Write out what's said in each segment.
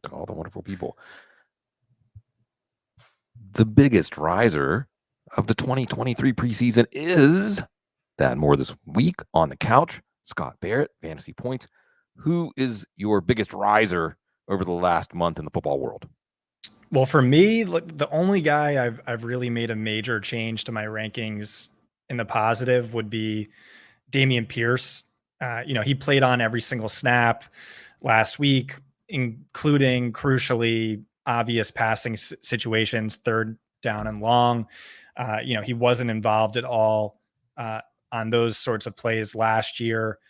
to all the wonderful people. The biggest riser of the 2023 preseason is that more this week on the couch, Scott Barrett, Fantasy Points. Who is your biggest riser over the last month in the football world? Well, for me, the only guy I've really made a major change to my rankings in the positive would be Dameon Pierce. He played on every single snap last week, including crucially obvious passing situations, third down and long. He wasn't involved at all on those sorts of plays last year.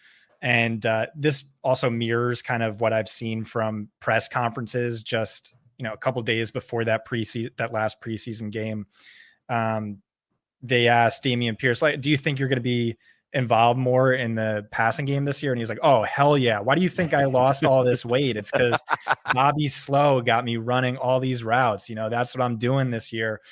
And this also mirrors kind of what I've seen from press conferences just, a couple days before that last preseason game. They asked Dameon Pierce, like, do you think you're going to be involved more in the passing game this year? And he's like, oh, hell yeah. Why do you think I lost all this weight? It's because Bobby Slow got me running all these routes. That's what I'm doing this year.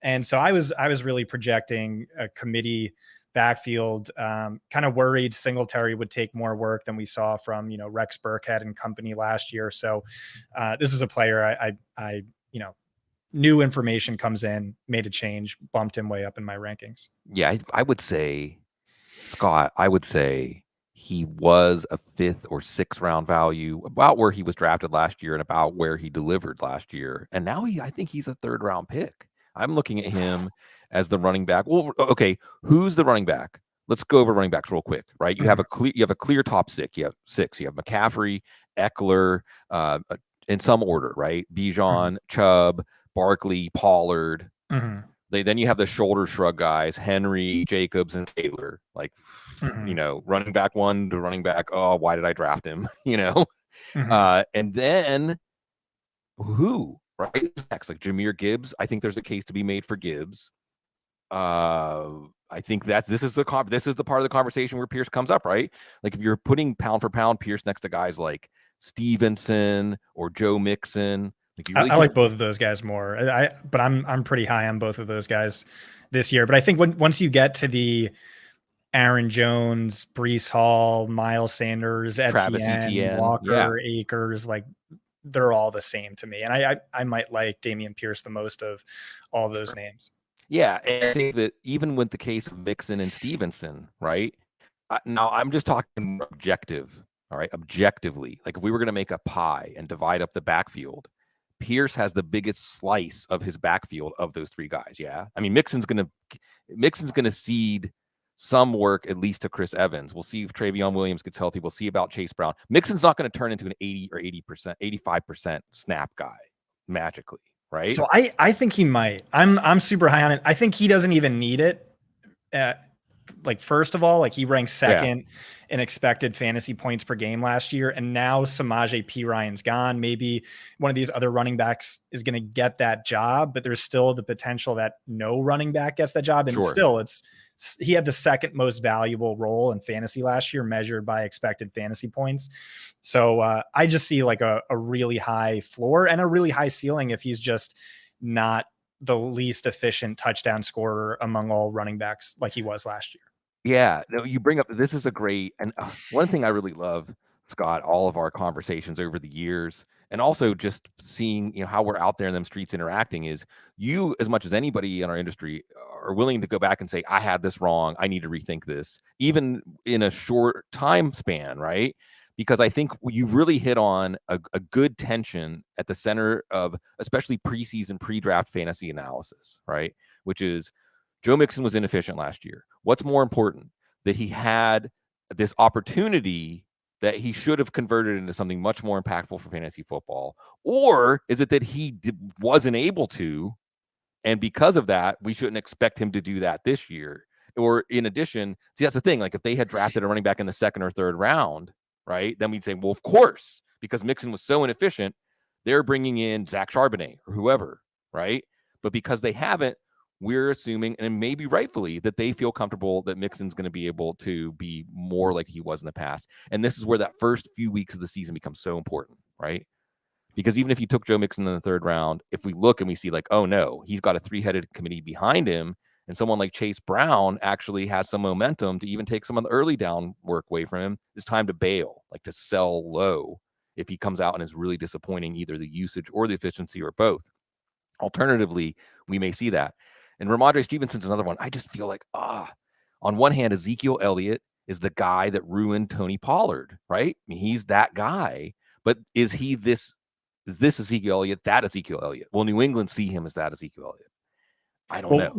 And so I was really projecting a committee backfield, kind of worried Singletary would take more work than we saw from, Rex Burkhead and company last year. So this is a player I new information comes in, made a change, bumped him way up in my rankings. Yeah, I would say, Scott, he was a 5th or 6th round value, about where he was drafted last year and about where he delivered last year. And now I think he's a 3rd round pick. I'm looking at him as the running back. Well, okay, who's the running back? Let's go over running backs real quick, right? You have a clear top 6. You have 6. You have McCaffrey, Eckler, in some order, right? Bijan, Chubb, Barkley, Pollard. Then you have the shoulder shrug guys, Henry, Jacobs, and Taylor. Like, running back 1 to running back. Oh, why did I draft him? And then who? Right next, like Jahmyr Gibbs. I think there's a case to be made for Gibbs. I think this is the part of the conversation where Pierce comes up, right? Like if you're putting pound for pound Pierce next to guys like Stevenson or Joe Mixon, like you really I like both of those guys more. But I'm pretty high on both of those guys this year. But I think once you get to the Aaron Jones, Breece Hall, Miles Sanders, Etienne, Walker, Akers, like they're all the same to me. And I might like Dameon Pierce the most of all those names. Yeah, and I think that even with the case of Mixon and Stevenson, right? Now I'm just talking objective, all right? Objectively, like if we were going to make a pie and divide up the backfield, Pierce has the biggest slice of his backfield of those 3 guys. Yeah, I mean Mixon's gonna cede some work at least to Chris Evans. We'll see if Travion Williams gets healthy. We'll see about Chase Brown. Mixon's not going to turn into an 80 or 80%, 85% snap guy magically. Right? So I think he might. I'm super high on it. I think he doesn't even need it. First of all, he ranks 2nd in expected fantasy points per game last year. And now Samaje Perine's gone. Maybe one of these other running backs is going to get that job, but there's still the potential that no running back gets that job. And still he had the 2nd most valuable role in fantasy last year measured by expected fantasy points. So I just see like a really high floor and a really high ceiling if he's just not the least efficient touchdown scorer among all running backs like he was last year. Yeah, no, you bring up, this is a great, and one thing I really love, Scott, all of our conversations over the years, and also just seeing, how we're out there in them streets interacting is you, as much as anybody in our industry, are willing to go back and say, I had this wrong. I need to rethink this, even in a short time span, right? Because I think you've really hit on a good tension at the center of especially preseason, pre-draft fantasy analysis, right? Which is Joe Mixon was inefficient last year. What's more important, that he had this opportunity that he should have converted into something much more impactful for fantasy football? Or is it that he wasn't able to, and because of that, we shouldn't expect him to do that this year? Or in addition, see, that's the thing. Like if they had drafted a running back in the 2nd or 3rd round, right, then we'd say, well, of course, because Mixon was so inefficient, they're bringing in Zach Charbonnet or whoever, right? But because they haven't, we're assuming, and maybe rightfully, that they feel comfortable that Mixon's going to be able to be more like he was in the past. And this is where that first few weeks of the season becomes so important, right? Because even if you took Joe Mixon in the 3rd round, if we look and we see like, oh no, he's got a 3-headed committee behind him, and someone like Chase Brown actually has some momentum to even take some of the early down work away from him, it's time to bail, like to sell low if he comes out and is really disappointing, either the usage or the efficiency or both. Alternatively, we may see that. And Ramondre Stevenson's another one. I just feel like, on one hand, Ezekiel Elliott is the guy that ruined Tony Pollard, right? I mean, he's that guy. But is this Ezekiel Elliott, that Ezekiel Elliott? Will New England see him as that Ezekiel Elliott? I don't know.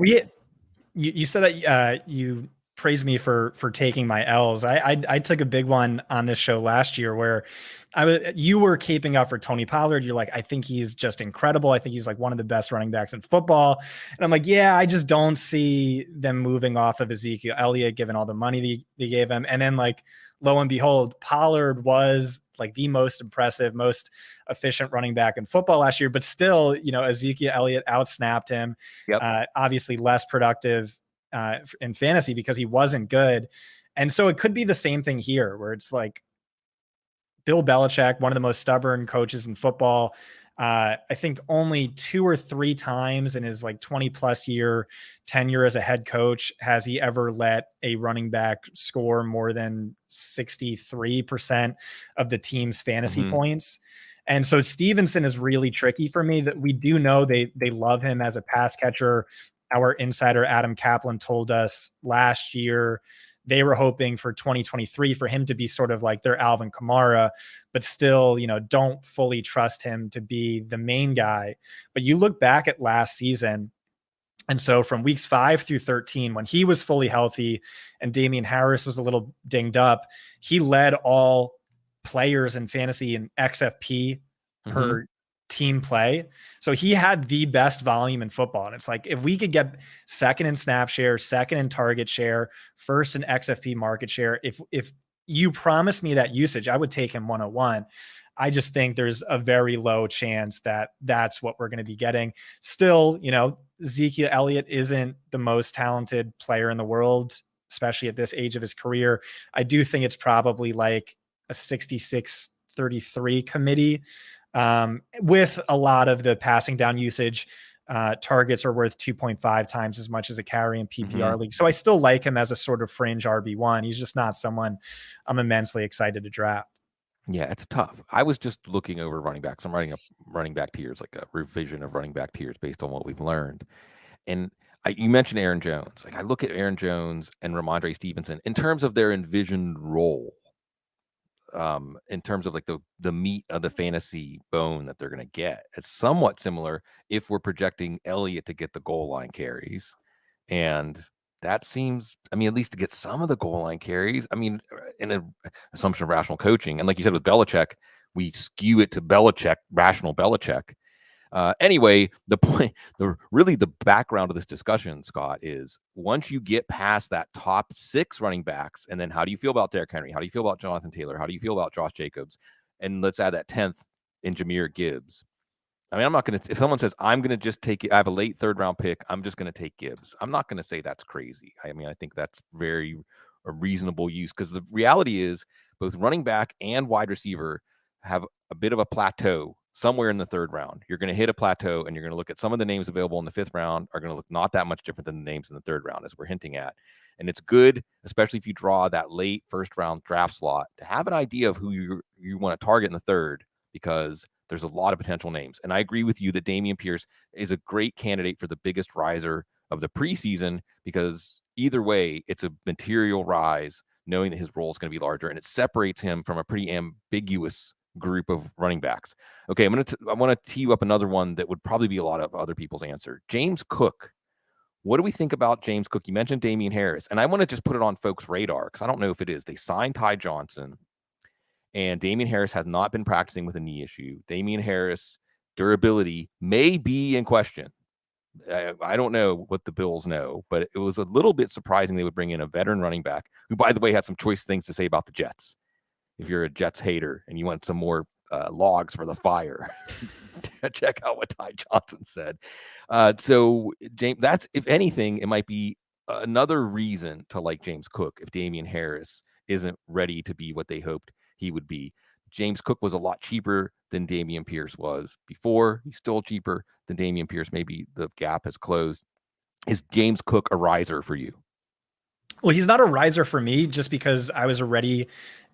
You said that you praised me for taking my L's. I took a big one on this show last year where you were caping up for Tony Pollard. You're like, I think he's just incredible. I think he's like one of the best running backs in football. And I'm like, yeah, I just don't see them moving off of Ezekiel Elliott, given all the money they gave him. And then, like, lo and behold, Pollard was like the most impressive, most efficient running back in football last year. But still, Ezekiel Elliott outsnapped him. Yep. Obviously less productive in fantasy because he wasn't good. And so it could be the same thing here, where it's like Bill Belichick, one of the most stubborn coaches in football. I think only 2 or 3 times in his like 20 plus year tenure as a head coach has he ever let a running back score more than 63% of the team's fantasy points. And so Stevenson is really tricky for me. That we do know they love him as a pass catcher. Our insider Adam Kaplan told us last year they were hoping for 2023 for him to be sort of like their Alvin Kamara, but still, don't fully trust him to be the main guy. But you look back at last season, and so from weeks 5 through 13, when he was fully healthy and Damian Harris was a little dinged up, he led all players in fantasy in XFP per team play. So he had the best volume in football. And it's like, if we could get second in snap share, second in target share, first in XFP market share, if you promise me that usage, I would take him 101. I just think there's a very low chance that that's what we're going to be getting. Still, Ezekiel Elliott isn't the most talented player in the world, especially at this age of his career. I do think it's probably like a 66-33 committee. With a lot of the passing down usage, targets are worth 2.5 times as much as a carry in PPR league. So I still like him as a sort of fringe RB1. He's just not someone I'm immensely excited to draft. Yeah, it's tough. I was just looking over running backs. I'm writing up running back tiers, like a revision of running back tiers based on what we've learned. And you mentioned Aaron Jones. Like, I look at Aaron Jones and Ramondre Stevenson in terms of their envisioned role. In terms of like the meat of the fantasy bone that they're going to get. It's somewhat similar if we're projecting Elliott to get the goal line carries. And that seems, at least to get some of the goal line carries, in an assumption of rational coaching. And like you said with Belichick, we skew it to Belichick, rational Belichick. Anyway, the point, the background of this discussion, Scott, is once you get past that top 6 running backs, and then how do you feel about Derrick Henry? How do you feel about Jonathan Taylor? How do you feel about Josh Jacobs? And let's add that 10th in Jahmyr Gibbs. I'm not going to, if someone says, I'm going to just take it, I have a late 3rd round pick, I'm just going to take Gibbs. I'm not going to say that's crazy. I think that's very a reasonable use, because the reality is both running back and wide receiver have a bit of a plateau somewhere in the 3rd round. You're going to hit a plateau, and you're going to look at some of the names available in the 5th round are going to look not that much different than the names in the 3rd round, as we're hinting at. And it's good, especially if you draw that late 1st round draft slot, to have an idea of who you want to target in the 3rd, because there's a lot of potential names. And I agree with you that Dameon Pierce is a great candidate for the biggest riser of the preseason, because either way, it's a material rise, knowing that his role is going to be larger, and it separates him from a pretty ambiguous group of running backs. Okay, I want to tee you up another one that would probably be a lot of other people's answer. James Cook. What do we think about James Cook? You mentioned Damian Harris, and I want to just put it on folks' radar, because I don't know if it is. They signed Ty Johnson, and Damian Harris has not been practicing with a knee issue. Damian Harris' durability may be in question. I don't know what the Bills know, but it was a little bit surprising they would bring in a veteran running back who, by the way, had some choice things to say about the Jets. If you're a Jets hater and you want some more logs for the fire, check out what Ty Johnson said. So, James, that's, if anything, it might be another reason to like James Cook if Damian Harris isn't ready to be what they hoped he would be. James Cook was a lot cheaper than Dameon Pierce was before. He's still cheaper than Dameon Pierce. Maybe the gap has closed. Is James Cook a riser for you? Well, he's not a riser for me just because I was already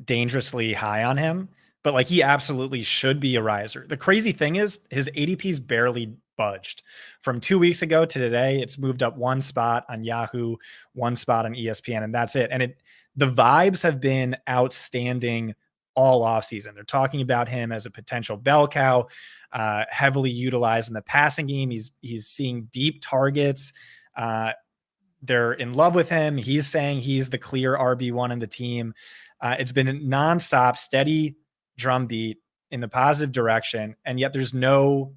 dangerously high on him. but like he absolutely should be a riser. The crazy thing is his ADP's barely budged from 2 weeks ago to today. It's moved up one spot on Yahoo, one spot on ESPN, and that's it. And the vibes have been outstanding all offseason. They're talking about him as a potential bell cow, heavily utilized in the passing game. He's seeing deep targets. They're in love with him. He's saying he's the clear RB1 in the team. It's been a nonstop, steady drumbeat in the positive direction, and yet there's no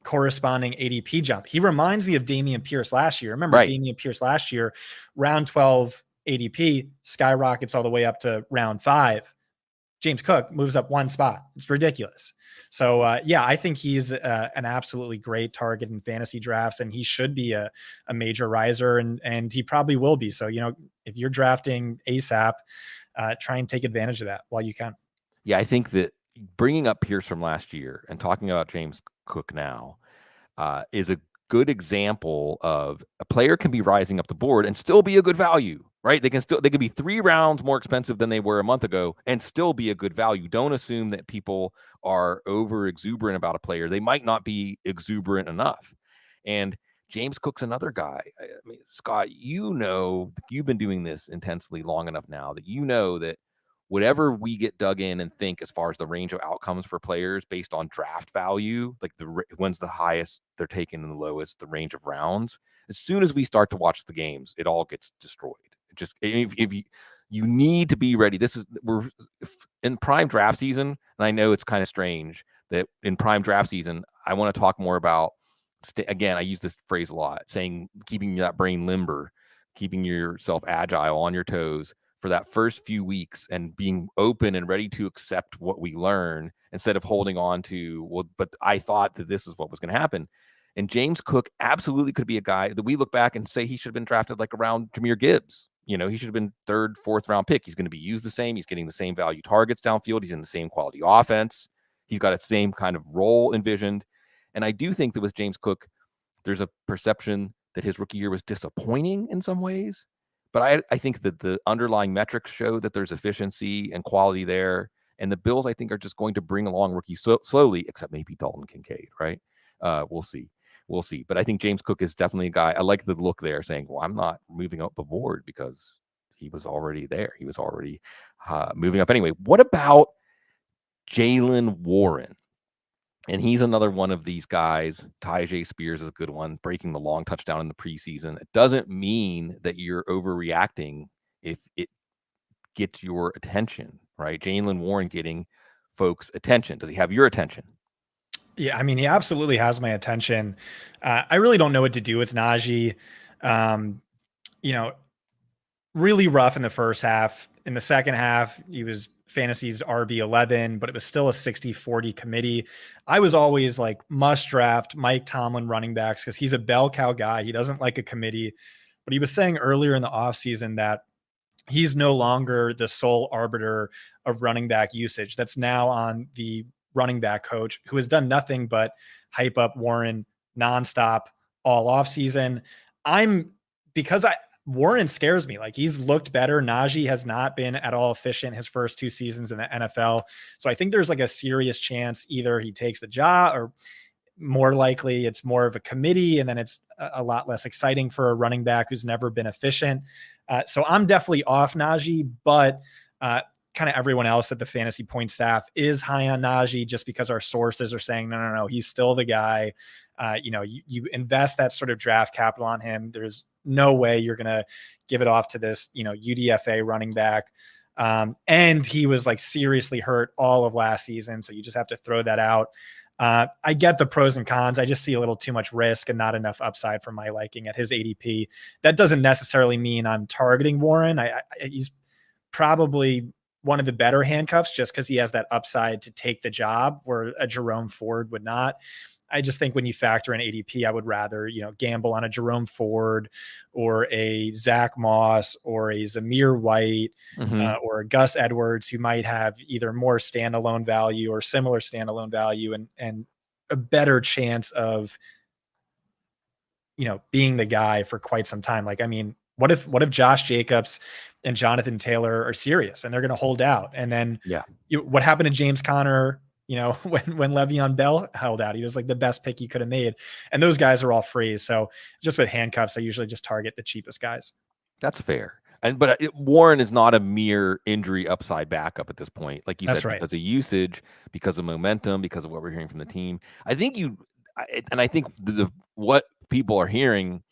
corresponding ADP jump. He reminds me of Dameon Pierce last year. Remember, Right. Dameon Pierce last year, round 12 ADP skyrockets all the way up to round 5. James Cook moves up one spot. It's ridiculous. So yeah, I think he's an absolutely great target in fantasy drafts, and he should be a major riser, and he probably will be. So, if you're drafting ASAP, try and take advantage of that while you can. Yeah, I think that bringing up Pierce from last year and talking about James Cook now is a good example of a player can be rising up the board and still be a good value, right? They can be 3 rounds more expensive than they were a month ago and still be a good value. Don't assume that people are over exuberant about a player. They might not be exuberant enough. And James Cook's another guy. I mean, Scott, you've been doing this intensely long enough now that that whatever we get dug in and think as far as the range of outcomes for players based on draft value, like when's the highest they're taken and the lowest, the range of rounds, as soon as we start to watch the games, it all gets destroyed. If you need to be ready. We're in prime draft season, and I know it's kind of strange that in prime draft season, I want to talk more about, again, I use this phrase a lot, saying keeping that brain limber, keeping yourself agile on your toes for that first few weeks and being open and ready to accept what we learn instead of holding on to, well, but I thought that this is what was going to happen. And James Cook absolutely could be a guy that we look back and say he should have been drafted like around Jahmyr Gibbs. He should have been 3rd, 4th round pick. He's going to be used the same. He's getting the same value targets downfield. He's in the same quality offense. He's got a same kind of role envisioned. And I do think that with James Cook, there's a perception that his rookie year was disappointing in some ways. But I think that the underlying metrics show that there's efficiency and quality there. And the Bills, I think, are just going to bring along rookies slowly, except maybe Dalton Kincaid, right? We'll see. We'll see. But I think James Cook is definitely a guy. I like the look there saying, well, I'm not moving up the board because he was already there. He was already moving up anyway. What about Jalen Warren? And he's another one of these guys. Tyjae Spears is a good one, breaking the long touchdown in the preseason. It doesn't mean that you're overreacting if it gets your attention, right? Jalen Warren getting folks' attention. Does he have your attention? Yeah, I mean, he absolutely has my attention. I really don't know what to do with Naji. You know, really rough in the first half. In the second half, he was fantasy's RB11, but it was still a 60-40 committee. I was always like must draft Mike Tomlin running backs because he's a bell cow guy. He doesn't like a committee. But he was saying earlier in the offseason that he's no longer the sole arbiter of running back usage. That's now on the running back coach, who has done nothing but hype up Warren nonstop all offseason. Warren scares me. Like, he's looked better. Naji has not been at all efficient his first 2 seasons in the NFL. So I think there's like a serious chance either he takes the job, or more likely it's more of a committee, and then it's a lot less exciting for a running back who's never been efficient. So I'm definitely off Naji, but kind of everyone else at the fantasy point staff is high on Naji, just because our sources are saying, no, he's still the guy. You invest that sort of draft capital on him. There's no way you're going to give it off to this, UDFA running back. And he was like seriously hurt all of last season. So you just have to throw that out. I get the pros and cons. I just see a little too much risk and not enough upside for my liking at his ADP. That doesn't necessarily mean I'm targeting Warren. He's probably one of the better handcuffs just because he has that upside to take the job where a Jerome Ford would not. I just think when you factor in ADP, I would rather, gamble on a Jerome Ford or a Zach Moss or a Zamir White or a Gus Edwards, who might have either more standalone value or similar standalone value and a better chance of, being the guy for quite some time. Like, I mean, What if Josh Jacobs and Jonathan Taylor are serious and they're going to hold out? And then what happened to James Conner? When Le'Veon Bell held out, he was like the best pick he could have made. And those guys are all free. So just with handcuffs, I usually just target the cheapest guys. That's fair. But Warren is not a mere injury upside backup at this point. Like you said, because of usage, because of momentum, because of what we're hearing from the team. I think what people are hearing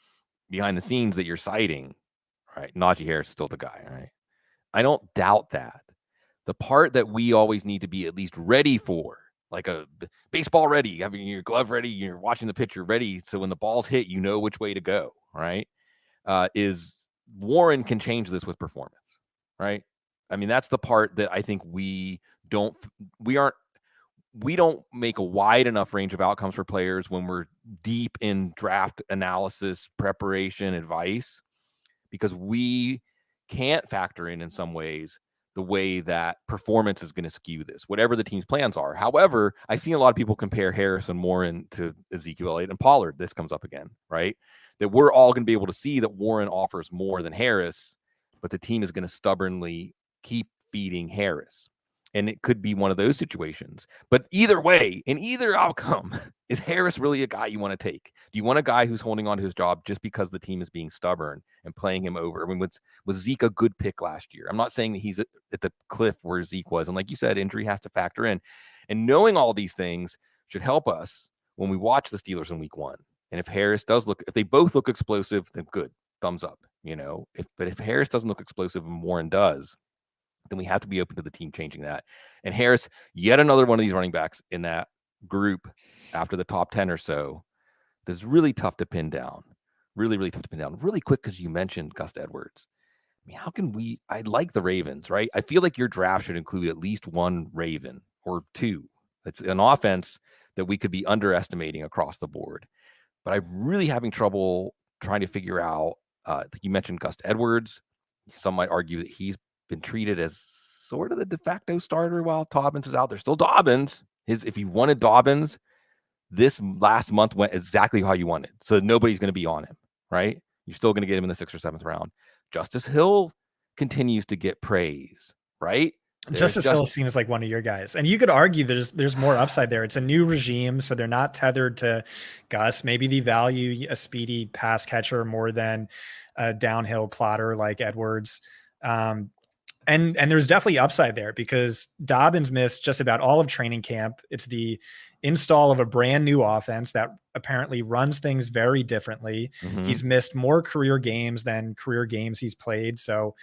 behind the scenes that you're citing, right? Najee Harris is still the guy, right? I don't doubt that. The part that we always need to be at least ready for, like a baseball ready, having your glove ready, you're watching the pitcher ready, so when the balls hit, you know which way to go, right? Is Warren can change this with performance, right? I mean, that's the part that I think we don't make a wide enough range of outcomes for players when we're deep in draft analysis, preparation, advice, because we can't factor in some ways the way that performance is going to skew this, whatever the team's plans are. However, I've seen a lot of people compare Harris and Warren to Ezekiel Elliott and Pollard. This comes up again, right? That we're all going to be able to see that Warren offers more than Harris, but the team is going to stubbornly keep feeding Harris. And it could be one of those situations. But either way, in either outcome, is Harris really a guy you want to take? Do you want a guy who's holding on to his job just because the team is being stubborn and playing him over? I mean, was Zeke a good pick last year? I'm not saying that he's at the cliff where Zeke was. And like you said, injury has to factor in. And knowing all these things should help us when we watch the Steelers in week 1. And if they both look explosive, then good, thumbs up, But if Harris doesn't look explosive and Warren does, then we have to be open to the team changing that. And Harris, yet another one of these running backs in that group after the top 10 or so, that's really tough to pin down. Really, really tough to pin down. Really quick, because you mentioned Gus Edwards. I mean, I like the Ravens, right? I feel like your draft should include at least one Raven or two. It's an offense that we could be underestimating across the board. But I'm really having trouble trying to figure out, like you mentioned Gus Edwards. Some might argue that he's been treated as sort of the de facto starter while Dobbins is out there. Still Dobbins. If you wanted Dobbins, this last month went exactly how you wanted. So nobody's going to be on him, right? You're still going to get him in the 6th or 7th round. Justice Hill continues to get praise, right? Justice Hill seems like one of your guys. And you could argue there's more upside there. It's a new regime, so they're not tethered to Gus. Maybe they value a speedy pass catcher more than a downhill plotter like Edwards. And there's definitely upside there because Dobbins missed just about all of training camp. It's the install of a brand new offense that apparently runs things very differently. Mm-hmm. He's missed more career games than career games he's played. So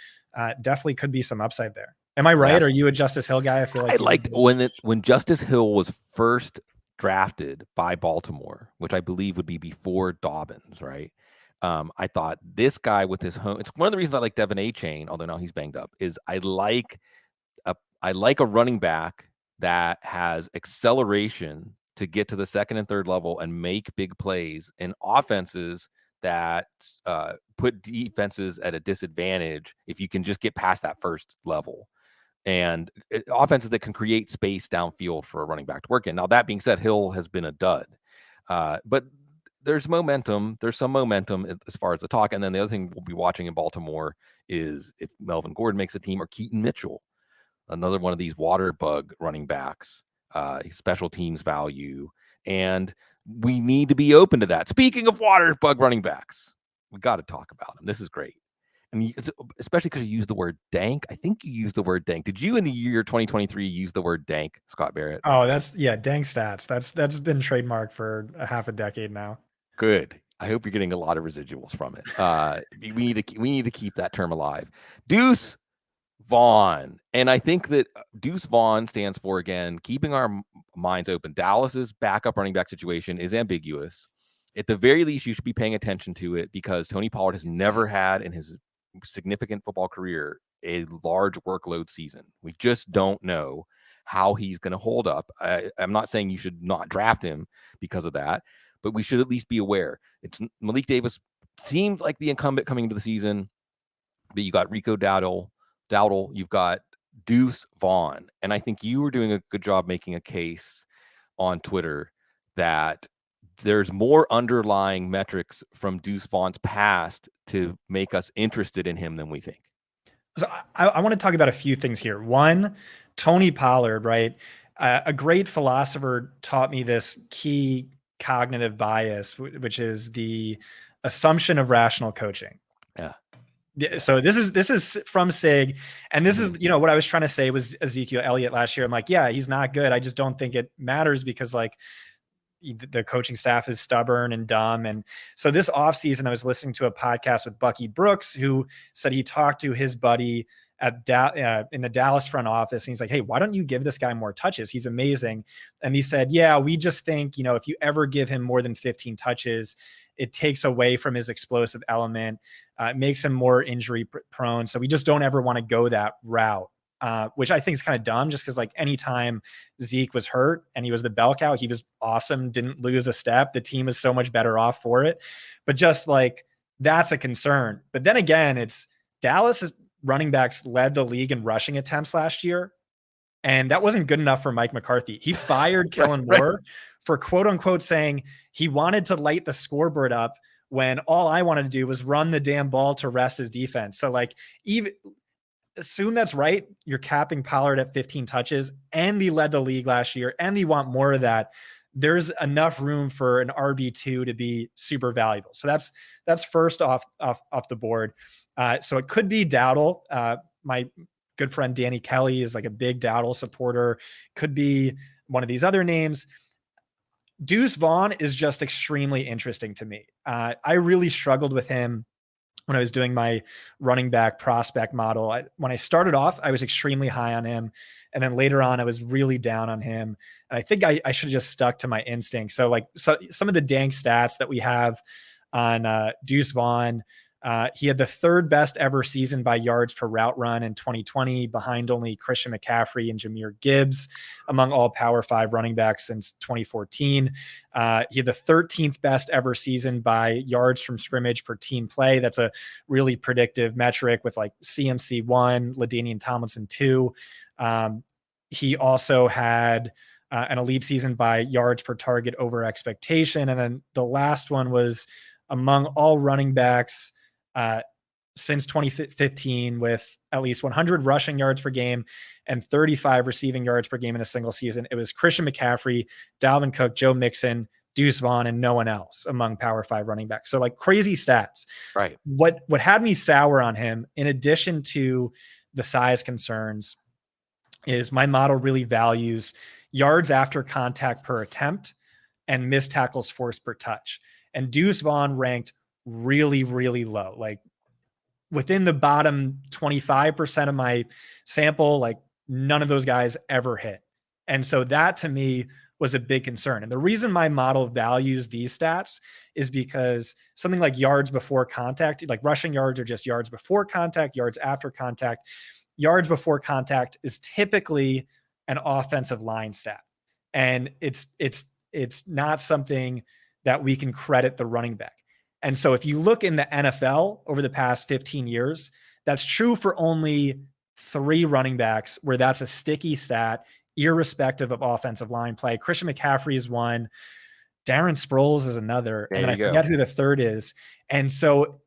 definitely could be some upside there. Am I right? Are you a Justice Hill guy? I feel like I liked when Justice Hill was first drafted by Baltimore, which I believe would be before Dobbins, right? I thought this guy with his home. It's one of the reasons I like Devin A-Chain, although now he's banged up. Is I like a running back that has acceleration to get to the 2nd and 3rd level and make big plays in offenses that put defenses at a disadvantage if you can just get past that first level. And offenses that can create space downfield for a running back to work in. Now, that being said, Hill has been a dud. But there's momentum. There's some momentum as far as the talk. And then the other thing we'll be watching in Baltimore is if Melvin Gordon makes a team or Keaton Mitchell, another one of these water bug running backs, special teams value. And we need to be open to that. Speaking of water bug running backs, we got to talk about them. This is great. And especially because you used the word dank. I think you used the word dank. Did you in the year 2023 use the word dank, Scott Barrett? Oh, dank stats. That's been trademarked for a half a decade now. Good. I hope you're getting a lot of residuals from it. We need to keep that term alive. Deuce Vaughn. And I think that Deuce Vaughn stands for, again, keeping our minds open. Dallas's backup running back situation is ambiguous. At the very least, you should be paying attention to it because Tony Pollard has never had in his significant football career a large workload season. We just don't know how he's going to hold up. I'm not saying you should not draft him because of that, but we should at least be aware. It's Malik Davis seems like the incumbent coming into the season, but you got Rico Dowdle, you've got Deuce Vaughn. And I think you were doing a good job making a case on Twitter that there's more underlying metrics from Deuce Vaughn's past to make us interested in him than we think? So I want to talk about a few things here. One, Tony Pollard, right? A great philosopher taught me this key cognitive bias, which is the assumption of rational coaching. Yeah. So this is from Sig, and this is what I was trying to say was Ezekiel Elliott last year. I'm like, yeah, he's not good. I just don't think it matters because like the coaching staff is stubborn and dumb. And so this offseason, I was listening to a podcast with Bucky Brooks, who said he talked to his buddy at in the Dallas front office. And he's like, hey, why don't you give this guy more touches? He's amazing. And he said, yeah, we just think, if you ever give him more than 15 touches, it takes away from his explosive element, makes him more injury prone. So we just don't ever want to go that route. Which I think is kind of dumb just because like anytime Zeke was hurt and he was the bell cow, he was awesome, didn't lose a step. The team is so much better off for it. But just like that's a concern. But then again, it's Dallas's running backs led the league in rushing attempts last year. And that wasn't good enough for Mike McCarthy. He fired Kellen Moore for quote unquote saying he wanted to light the scoreboard up when all I wanted to do was run the damn ball to rest his defense. So like even assume that's right. You're capping Pollard at 15 touches and he led the league last year and you want more of that. There's enough room for an RB2 to be super valuable. So that's first off the board. So it could be Dowdle. My good friend Danny Kelly is like a big Dowdle supporter. Could be one of these other names. Deuce Vaughn is just extremely interesting to me. I really struggled with him when I was doing my running back prospect model. When I started off, I was extremely high on him. And then later on, I was really down on him. And I think I should have just stuck to my instinct. So some of the dank stats that we have on Deuce Vaughn, he had the third best ever season by yards per route run in 2020, behind only Christian McCaffrey and Jahmyr Gibbs among all Power 5 running backs since 2014. He had the 13th best ever season by yards from scrimmage per team play. That's a really predictive metric with like CMC 1, LaDainian Tomlinson 2. He also had an elite season by yards per target over expectation. And then the last one was among all running backs since 2015 with at least 100 rushing yards per game and 35 receiving yards per game in a single season. It was Christian McCaffrey, Dalvin Cook, Joe Mixon, Deuce Vaughn, and no one else among Power 5 running backs. So like crazy stats. Right. What had me sour on him, in addition to the size concerns, is my model really values yards after contact per attempt and missed tackles forced per touch. And Deuce Vaughn ranked really, really low, like within the bottom 25% of my sample. Like none of those guys ever hit. And so that to me was a big concern. And the reason my model values these stats is because something like yards before contact, like rushing yards are just yards before contact, yards after contact. Yards before contact is typically an offensive line stat. And it's not something that we can credit the running back. And so if you look in the NFL over the past 15 years, that's true for only 3 running backs where that's a sticky stat, irrespective of offensive line play. Christian McCaffrey is one. Darren Sproles is another. And then I forget who the third is. And so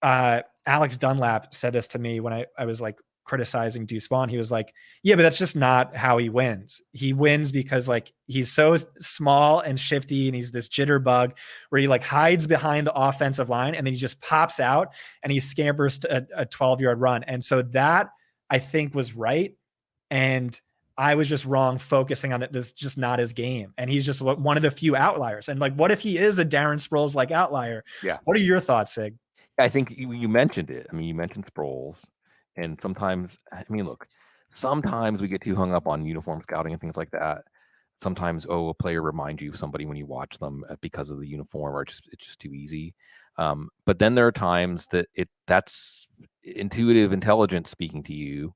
Alex Dunlap said this to me when I was like criticizing Deuce Vaughn. He was like, yeah, but that's just not how he wins. He wins because like he's so small and shifty and he's this jitterbug where he like hides behind the offensive line and then he just pops out and he scampers to a 12-yard run. And so that I think was right. And I was just wrong focusing on that. This is just not his game. And he's just one of the few outliers. And like, what if he is a Darren Sproles like outlier? Yeah. What are your thoughts, Sig? I think you mentioned it. I mean, you mentioned Sproles. And sometimes, I mean, look, sometimes we get too hung up on uniform scouting and things like that. Sometimes, a player reminds you of somebody when you watch them because of the uniform, or it's just too easy. But then there are times that that's intuitive intelligence speaking to you.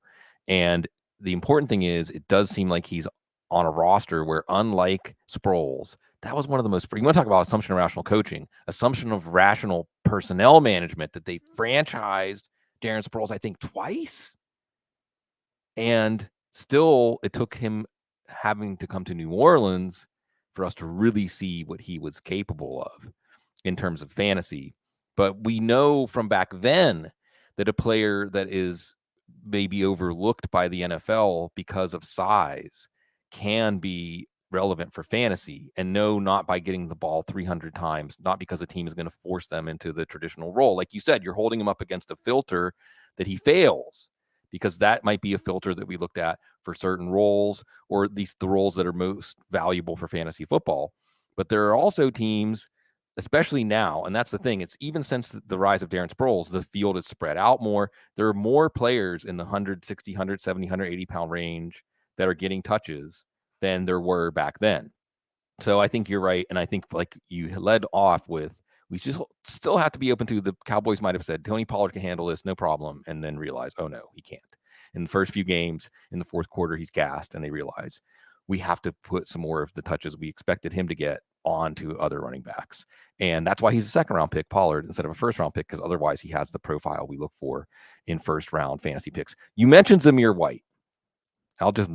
And the important thing is, it does seem like he's on a roster where, unlike Sproles, that was one of the most, you want to talk about assumption of rational coaching, assumption of rational personnel management, that they franchised Darren Sproles, I think, twice. And still, it took him having to come to New Orleans for us to really see what he was capable of in terms of fantasy. But we know from back then that a player that is maybe overlooked by the NFL because of size can be relevant for fantasy. And no, not by getting the ball 300 times, not because a team is going to force them into the traditional role. Like you said, you're holding him up against a filter that he fails, because that might be a filter that we looked at for certain roles, or at least the roles that are most valuable for fantasy football. But there are also teams, especially now, and that's the thing, it's even since the rise of Darren Sproles, the field is spread out more. There are more players in the 160, 170, 180 pound range that are getting touches than there were back then. So I think you're right. And I think, like you led off with, we just still have to be open to, the Cowboys might have said Tony Pollard can handle this, no problem, and then realize, oh no, he can't. In the first few games, in the fourth quarter, he's gassed, and they realize we have to put some more of the touches we expected him to get onto other running backs. And that's why he's a second round pick, Pollard, instead of a first round pick, because otherwise he has the profile we look for in first round fantasy picks. You mentioned Zamir White. I'll just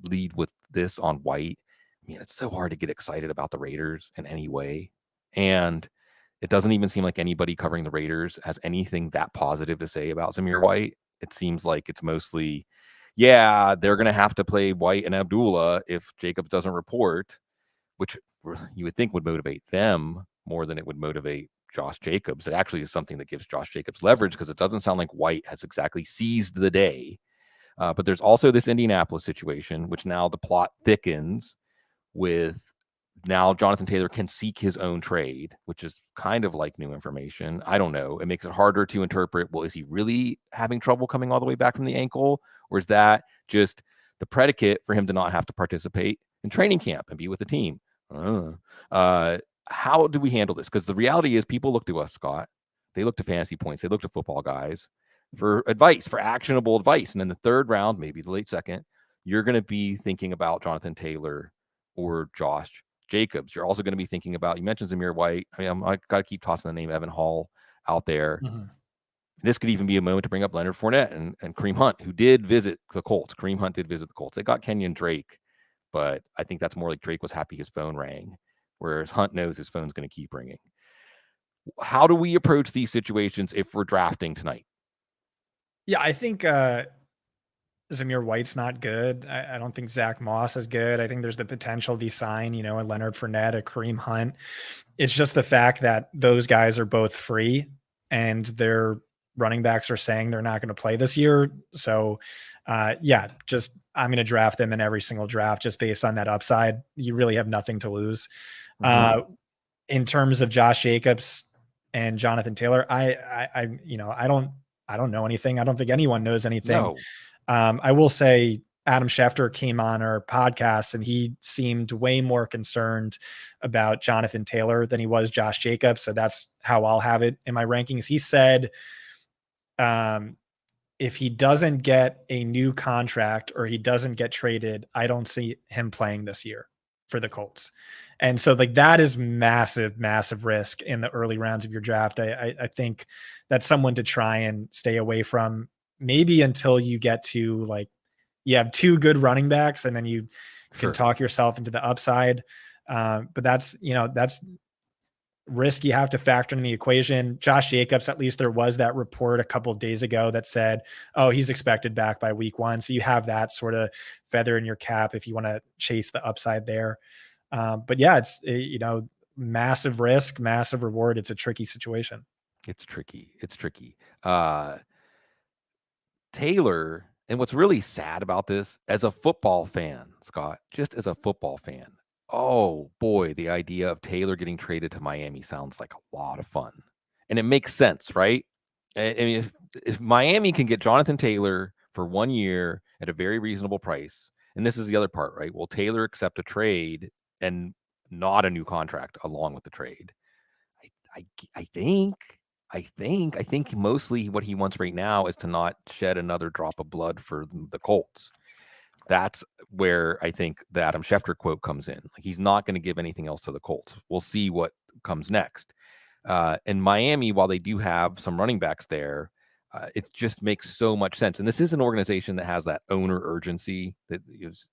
lead with this on White. I mean, it's so hard to get excited about the Raiders in any way. And it doesn't even seem like anybody covering the Raiders has anything that positive to say about Zamir White. It seems like it's mostly, yeah, they're going to have to play White and Abdullah if Jacobs doesn't report, which you would think would motivate them more than it would motivate Josh Jacobs. It actually is something that gives Josh Jacobs leverage, because it doesn't sound like White has exactly seized the day. But there's also this Indianapolis situation, which now the plot thickens with, now Jonathan Taylor can seek his own trade, which is kind of like new information. I don't know. It makes it harder to interpret. Well, is he really having trouble coming all the way back from the ankle? Or is that just the predicate for him to not have to participate in training camp and be with the team? How do we handle this? Because the reality is, people look to us, Scott. They look to fantasy points. They look to football guys for advice, for actionable advice. And in the third round, maybe the late second, you're going to be thinking about Jonathan Taylor or Josh Jacobs. You're also going to be thinking about, you mentioned Zamir White. I mean, I got to keep tossing the name Evan Hall out there. Mm-hmm. This could even be a moment to bring up Leonard Fournette and Kareem Hunt, who did visit the Colts. Kareem Hunt did visit the Colts. They got Kenyon Drake, but I think that's more like Drake was happy his phone rang, whereas Hunt knows his phone's going to keep ringing. How do we approach these situations if we're drafting tonight? Yeah, I think Zamir White's not good. I don't think Zach Moss is good. I think there's the potential to sign, a Leonard Fournette, a Kareem Hunt. It's just the fact that those guys are both free and their running backs are saying they're not going to play this year. So, I'm going to draft them in every single draft just based on that upside. You really have nothing to lose. Mm-hmm. In terms of Josh Jacobs and Jonathan Taylor, I don't know anything. I don't think anyone knows anything. No. I will say Adam Schefter came on our podcast and he seemed way more concerned about Jonathan Taylor than he was Josh Jacobs. So that's how I'll have it in my rankings. He said, if he doesn't get a new contract or he doesn't get traded, I don't see him playing this year for the Colts. And so that is massive, massive risk in the early rounds of your draft. I think that's someone to try and stay away from, maybe until you get to you have two good running backs and then you can talk yourself into the upside. But that's risk you have to factor in the equation. Josh Jacobs, at least there was that report a couple of days ago that said, oh, he's expected back by week 1. So you have that sort of feather in your cap if you want to chase the upside there. But yeah, it's, massive risk, massive reward. It's a tricky situation. It's tricky. Taylor, and what's really sad about this, as a football fan, Scott, just as a football fan, oh boy, the idea of Taylor getting traded to Miami sounds like a lot of fun. And it makes sense, right? I mean, if Miami can get Jonathan Taylor for 1 year at a very reasonable price, and this is the other part, right? Will Taylor accept a trade and not a new contract along with the trade? I think mostly what he wants right now is to not shed another drop of blood for the Colts. That's where I think the Adam Schefter quote comes in. He's not going to give anything else to the Colts. We'll see what comes next. In Miami, while they do have some running backs there, it just makes so much sense. And this is an organization that has that owner urgency that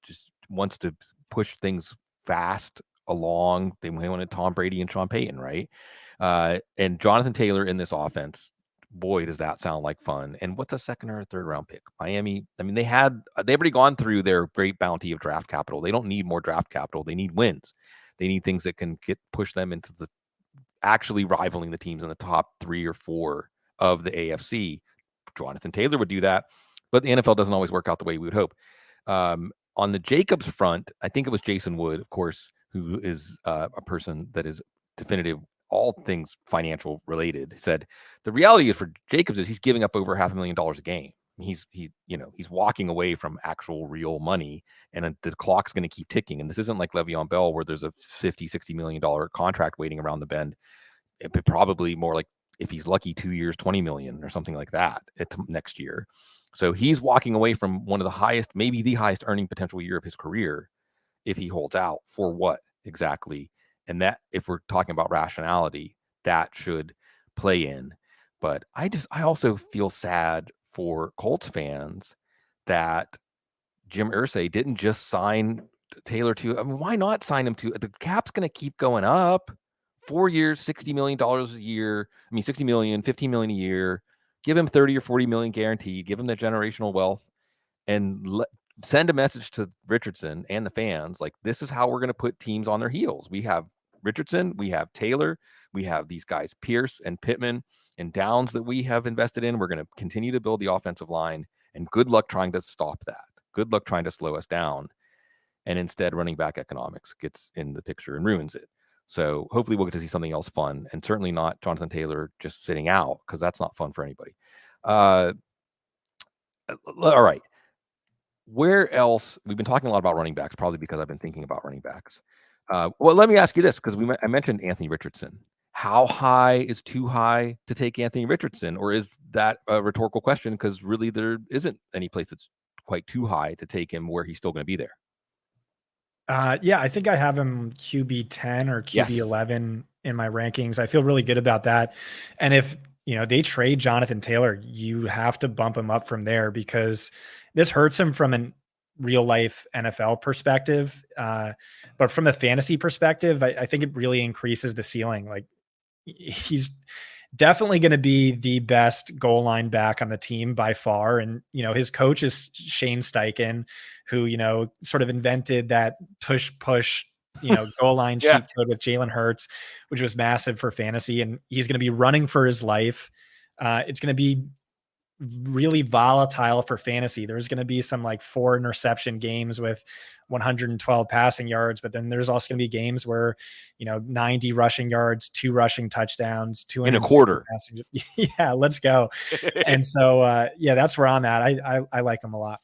just wants to push things fast along. They wanted Tom Brady and Sean Payton, right? And Jonathan Taylor in this offense, boy, does that sound like fun. And what's a second or a third round pick? Miami, I mean, they've already gone through their great bounty of draft capital. They don't need more draft capital. They need wins. They need things that can push them into the actually rivaling the teams in the top 3 or 4 of the AFC. Jonathan Taylor would do that, but the NFL doesn't always work out the way we would hope. On the Jacobs front, I think it was Jason Wood, of course, who is a person that is definitive, all things financial related, said the reality is for Jacobs is he's giving up over $500,000 a game. He's walking away from actual real money, and the clock's going to keep ticking. And this isn't like Le'Veon Bell where there's a $50-60 million contract waiting around the bend. It probably more like, if he's lucky, 2 years, 20 million or something like that next year. So he's walking away from one of the highest, maybe the highest earning potential year of his career if he holds out. For what exactly? And that, if we're talking about rationality, that should play in. But I also feel sad for Colts fans that Jim Irsay didn't just sign Taylor to, I mean, why not sign him to, the cap's going to keep going up. 4 years, $60 million a year. I mean, 60 million, 15 million a year. Give him 30 or 40 million guaranteed. Give him the generational wealth, and send a message to Richardson and the fans. Like, this is how we're going to put teams on their heels. We have Richardson, we have Taylor, we have these guys, Pierce and Pittman and Downs that we have invested in. We're going to continue to build the offensive line, and good luck trying to stop that. Good luck trying to slow us down. And instead, running back economics gets in the picture and ruins it. So hopefully we'll get to see something else fun, and certainly not Jonathan Taylor just sitting out, because that's not fun for anybody. All right. Where else? We've been talking a lot about running backs, probably because I've been thinking about running backs. Well, let me ask you this, because I mentioned Anthony Richardson. How high is too high to take Anthony Richardson? Or is that a rhetorical question, because really there isn't any place that's quite too high to take him where he's still going to be there? Yeah, I think I have him QB 10 or QB Yes. 11 in my rankings. I feel really good about that. And if they trade Jonathan Taylor, you have to bump him up from there, because this hurts him from an real life NFL perspective. But from a fantasy perspective, I think it really increases the ceiling. Like, he's definitely going to be the best goal line back on the team by far. And, his coach is Shane Steichen, who, sort of invented that tush push, goal line Yeah. cheat code with Jalen Hurts, which was massive for fantasy. And he's going to be running for his life. It's going to be really volatile for fantasy. There's going to be some like 4 interception games with 112 passing yards, but then there's also going to be games where 90 rushing yards, 2 rushing touchdowns, 2 in a quarter. passing. Yeah, let's go. And so yeah, that's where I'm at. I like them a lot.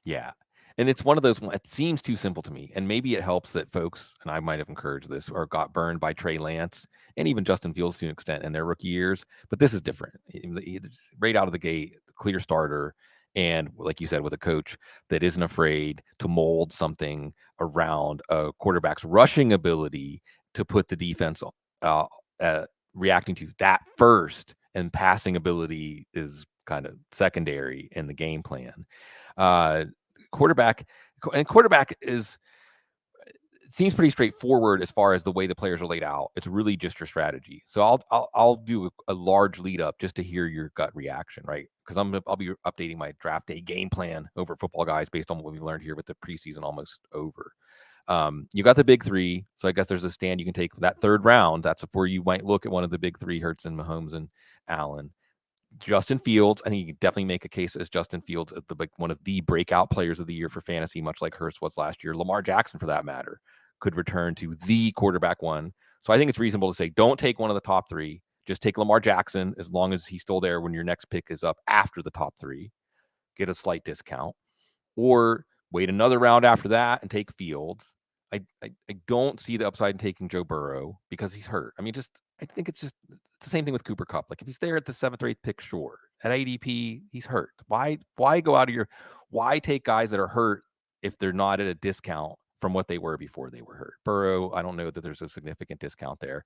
Yeah. And it's one of those, it seems too simple to me. And maybe it helps that folks, and I might have encouraged this, or got burned by Trey Lance and even Justin Fields to an extent in their rookie years. But this is different. Right out of the gate, clear starter. And like you said, with a coach that isn't afraid to mold something around a quarterback's rushing ability to put the defense reacting to that first, and passing ability is kind of secondary in the game plan. Quarterback seems pretty straightforward as far as the way the players are laid out. It's really just your strategy. So I'll do a large lead up just to hear your gut reaction, right? Because I'll be updating my draft day game plan over Football Guys based on what we learned here with the preseason almost over. You got the big 3, so I guess there's a stand you can take for that third round. That's where you might look at one of the big 3, Hurts and Mahomes and Allen. Justin Fields, I think you can definitely make a case as Justin Fields as one of the breakout players of the year for fantasy, much like Hurts was last year. Lamar Jackson, for that matter, could return to the quarterback 1. So I think it's reasonable to say, don't take one of the top 3. Just take Lamar Jackson, as long as he's still there when your next pick is up after the top 3. Get a slight discount. Or wait another round after that and take Fields. I don't see the upside in taking Joe Burrow because he's hurt. I mean, I think it's the same thing with Cooper Kupp. Like, if he's there at the 7th or 8th pick, sure. At ADP, he's hurt. Why go out of why take guys that are hurt if they're not at a discount from what they were before they were hurt? Burrow, I don't know that there's a significant discount there.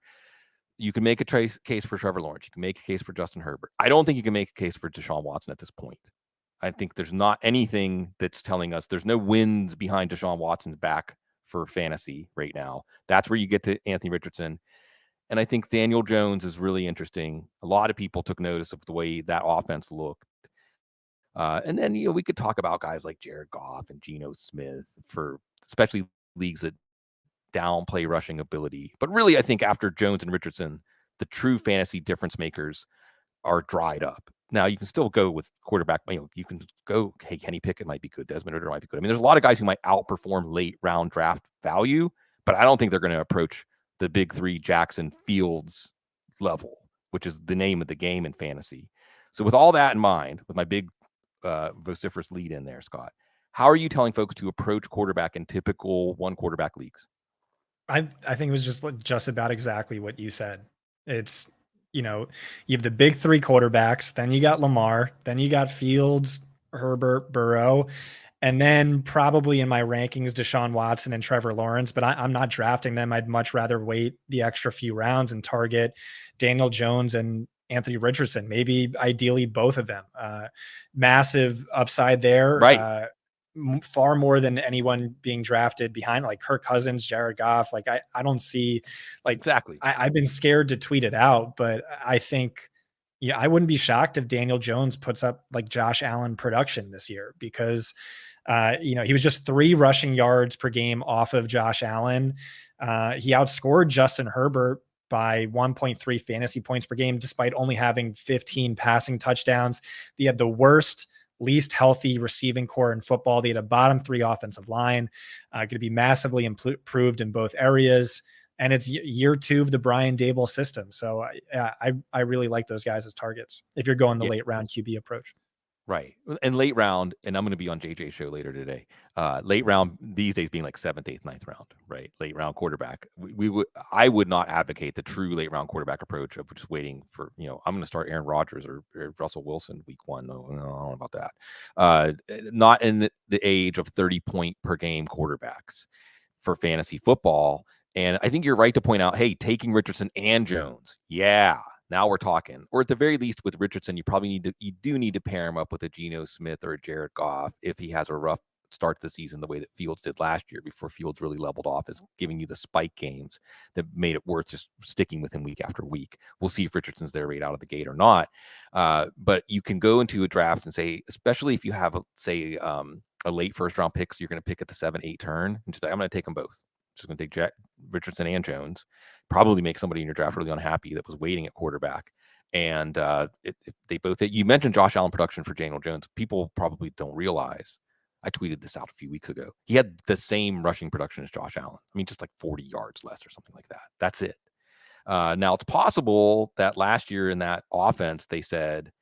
You can make a case for Trevor Lawrence. You can make a case for Justin Herbert. I don't think you can make a case for Deshaun Watson at this point. I think there's not anything that's telling us, there's no wins behind Deshaun Watson's back for fantasy right now. That's where you get to Anthony Richardson. And I think Daniel Jones is really interesting. A lot of people took notice of the way that offense looked. And then, we could talk about guys like Jared Goff and Geno Smith for especially leagues that downplay rushing ability. But really, I think after Jones and Richardson, the true fantasy difference makers are dried up. Now, you can still go with quarterback. You can go, hey, Kenny Pickett might be good. Desmond Ridder might be good. I mean, there's a lot of guys who might outperform late round draft value, but I don't think they're going to approach the big three Jackson Fields level, which is the name of the game in fantasy. So with all that in mind, with my big vociferous lead in there, Scott, how are you telling folks to approach quarterback in typical one quarterback leagues? I think it was just about exactly what you said. It's, you have the big three quarterbacks, then you got Lamar, then you got Fields, Herbert, Burrow, and then probably in my rankings, Deshaun Watson and Trevor Lawrence, but I'm not drafting them. I'd much rather wait the extra few rounds and target Daniel Jones and Anthony Richardson, maybe ideally both of them. Massive upside there. Right. Far more than anyone being drafted behind, like Kirk Cousins, Jared Goff. Like I don't see, like, exactly. I've been scared to tweet it out, but I think, I wouldn't be shocked if Daniel Jones puts up like Josh Allen production this year, because he was just 3 rushing yards per game off of Josh Allen. He outscored Justin Herbert by 1.3 fantasy points per game, despite only having 15 passing touchdowns. He had the worst, least healthy receiving core in football. They had a bottom 3 offensive line, going to be massively improved in both areas. And it's year 2 of the Brian Dable system. So I really like those guys as targets if you're going the late round QB approach. Right. And late round, and I'm going to be on JJ's show later today. Late round these days being like 7th, 8th, 9th round, right? Late round quarterback. I would not advocate the true late round quarterback approach of just waiting for, I'm going to start Aaron Rodgers or Russell Wilson week 1. No, I don't know about that. Not in the age of 30 point per game quarterbacks for fantasy football. And I think you're right to point out, hey, taking Richardson and Jones. Yeah. Now we're talking. Or at the very least with Richardson, you do need to pair him up with a Geno Smith or a Jared Goff if he has a rough start to the season the way that Fields did last year before Fields really leveled off, is giving you the spike games that made it worth just sticking with him week after week. We'll see if Richardson's there right out of the gate or not. But you can go into a draft and say, especially if you have a late first round pick, so you're going to pick at the 7-8 turn, and just, I'm going to take them both. Just going to take Richardson and Jones. Probably make somebody in your draft really unhappy that was waiting at quarterback. And if they both hit. You mentioned Josh Allen production for Daniel Jones. People probably don't realize, I tweeted this out a few weeks ago, he had the same rushing production as Josh Allen. I mean, just like 40 yards less or something like that. That's it. Now, it's possible that last year in that offense, they said,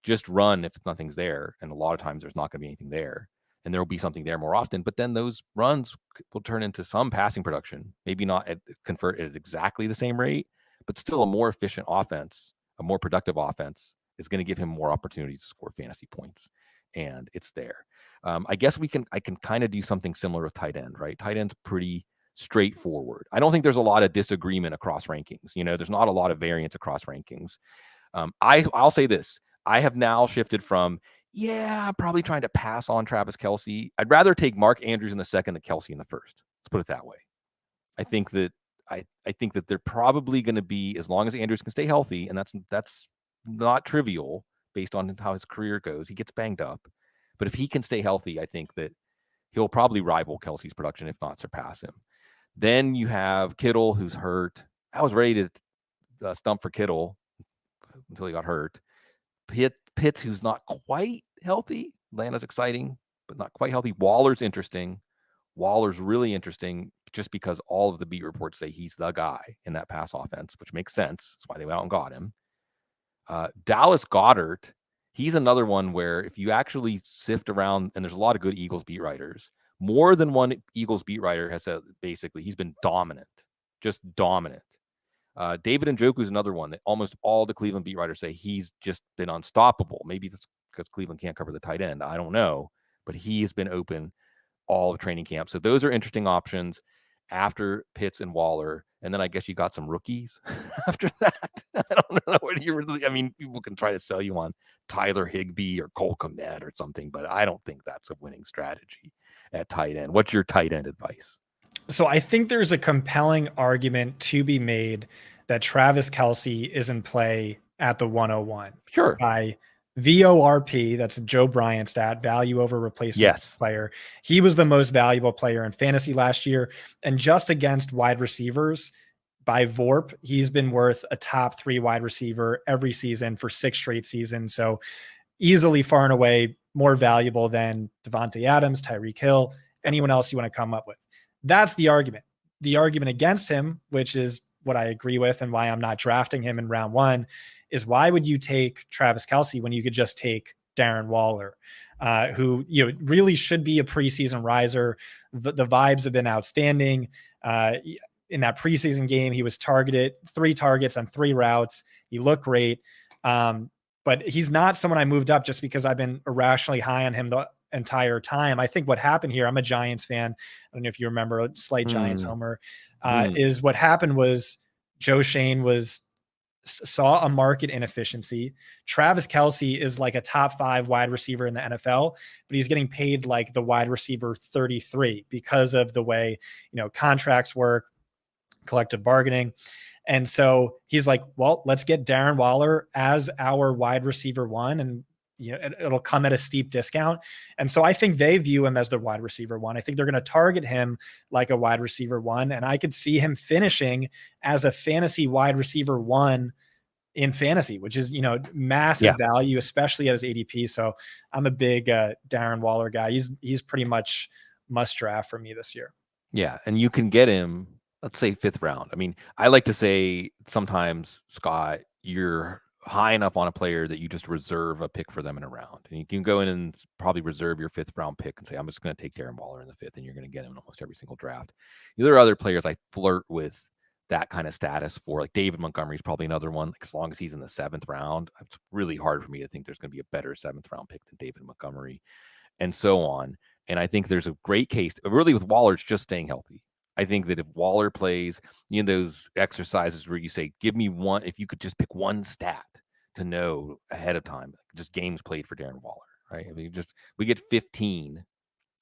just run if nothing's there. And a lot of times there's not going to be anything there. And there will be something there more often, but then those runs will turn into some passing production, maybe not convert at exactly the same rate, but still a more efficient offense, a more productive offense is going to give him more opportunities to score fantasy points. And it's there. I guess I can kind of do something similar with tight end, right? Tight end's pretty straightforward. I don't think there's a lot of disagreement across rankings. There's not a lot of variance across rankings. I'll say this. I have now shifted from, I'm probably trying to pass on Travis Kelce. I'd rather take Mark Andrews in the second than Kelce in the first. Let's put it that way. I think that I think that they're probably going to be, as long as Andrews can stay healthy, and that's not trivial based on how his career goes. He gets banged up, but if he can stay healthy, I think that he'll probably rival Kelce's production, if not surpass him. Then you have Kittle, who's hurt. I was ready to stump for Kittle until he got hurt. Pitts, who's not quite healthy. Atlanta's exciting, but not quite healthy. Waller's interesting. Waller's really interesting just because all of the beat reports say he's the guy in that pass offense, which makes sense. That's why they went out and got him. Dallas Goedert, he's another one where if you actually sift around, and there's a lot of good Eagles beat writers, more than one Eagles beat writer has said basically he's been dominant, just dominant. David Njoku is another one that almost all the Cleveland beat writers say he's just been unstoppable. Maybe that's because Cleveland can't cover the tight end. I don't know, but he has been open all of training camp. So those are interesting options after Pitts and Waller. And then I guess you got some rookies after that. I don't know what you really, people can try to sell you on Tyler Higbee or Cole Kmet or something, but I don't think that's a winning strategy at tight end. What's your tight end advice? So I think there's a compelling argument to be made that Travis Kelce is in play at the 101 Sure. by VORP. That's a Joe Bryant stat, value over replacement Yes. player. He was the most valuable player in fantasy last year. And just against wide receivers by VORP, he's been worth a top 3 wide receiver every season for 6 straight seasons. So easily, far and away, more valuable than Devontae Adams, Tyreek Hill, anyone else you want to come up with. That's the argument. The argument against him, which is what I agree with and why I'm not drafting him in round 1, is why would you take Travis Kelce when you could just take Darren Waller, who really should be a preseason riser. The vibes have been outstanding. In that preseason game, he was targeted 3 targets on 3 routes. He looked great. But he's not someone I moved up just because I've been irrationally high on him the entire time. I think what happened here, I'm a Giants fan. I don't know if you remember, a slight Giants homer, is what happened was Joe Shane saw a market inefficiency. Travis Kelce is like a top 5 wide receiver in the NFL, but he's getting paid like the wide receiver 33 because of the way, contracts work, collective bargaining. And so he's like, well, let's get Darren Waller as our wide receiver 1. And it'll come at a steep discount. And so I think they view him as the wide receiver 1. I think they're going to target him like a wide receiver 1. And I could see him finishing as a fantasy wide receiver 1 in fantasy, which is, massive value, especially at his ADP. So I'm a big Darren Waller guy. He's pretty much must draft for me this year. Yeah. And you can get him, let's say 5th round. I mean, I like to say sometimes, Scott, you're high enough on a player that you just reserve a pick for them in a round. And you can go in and probably reserve your 5th round pick and say, I'm just going to take Darren Waller in the 5th, and you're going to get him in almost every single draft. There are other players I flirt with that kind of status for, like David Montgomery is probably another one. Like, as long as he's in the 7th round, it's really hard for me to think there's going to be a better 7th round pick than David Montgomery, and so on. And I think there's a great case, really, with Waller, it's just staying healthy. I think that if Waller plays, those exercises where you say, give me one, if you could just pick one stat to know ahead of time, just games played for Darren Waller, right? I mean, we get 15,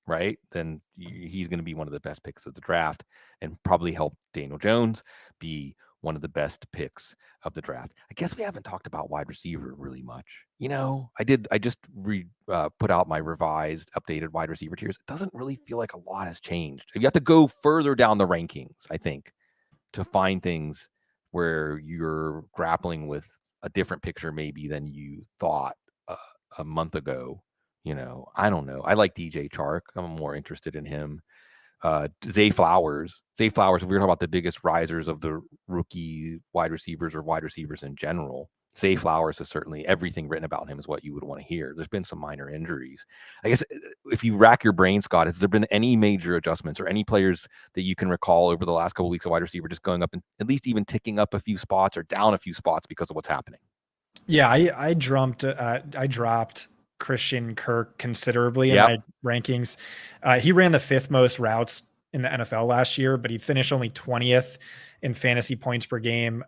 right? Then he's going to be one of the best picks of the draft and probably help Daniel Jones be one of the best picks of the draft. I guess we haven't talked about wide receiver really much. I just put out my revised, updated wide receiver tiers. It doesn't really feel like a lot has changed. You have to go further down the rankings, I think, to find things where you're grappling with a different picture maybe than you thought a month ago. I don't know. I like DJ Chark. I'm more interested in him. Zay Flowers. If we're talking about the biggest risers of the rookie wide receivers or wide receivers in general, Zay Flowers is certainly, everything written about him is what you would want to hear. There's been some minor injuries. I guess if you rack your brain, Scott, has there been any major adjustments or any players that you can recall over the last couple of weeks of wide receiver just going up and at least even ticking up a few spots or down a few spots because of what's happening? Yeah, I dropped Christian Kirk considerably in my rankings. He ran the 5th most routes in the NFL last year, but he finished only 20th in fantasy points per game.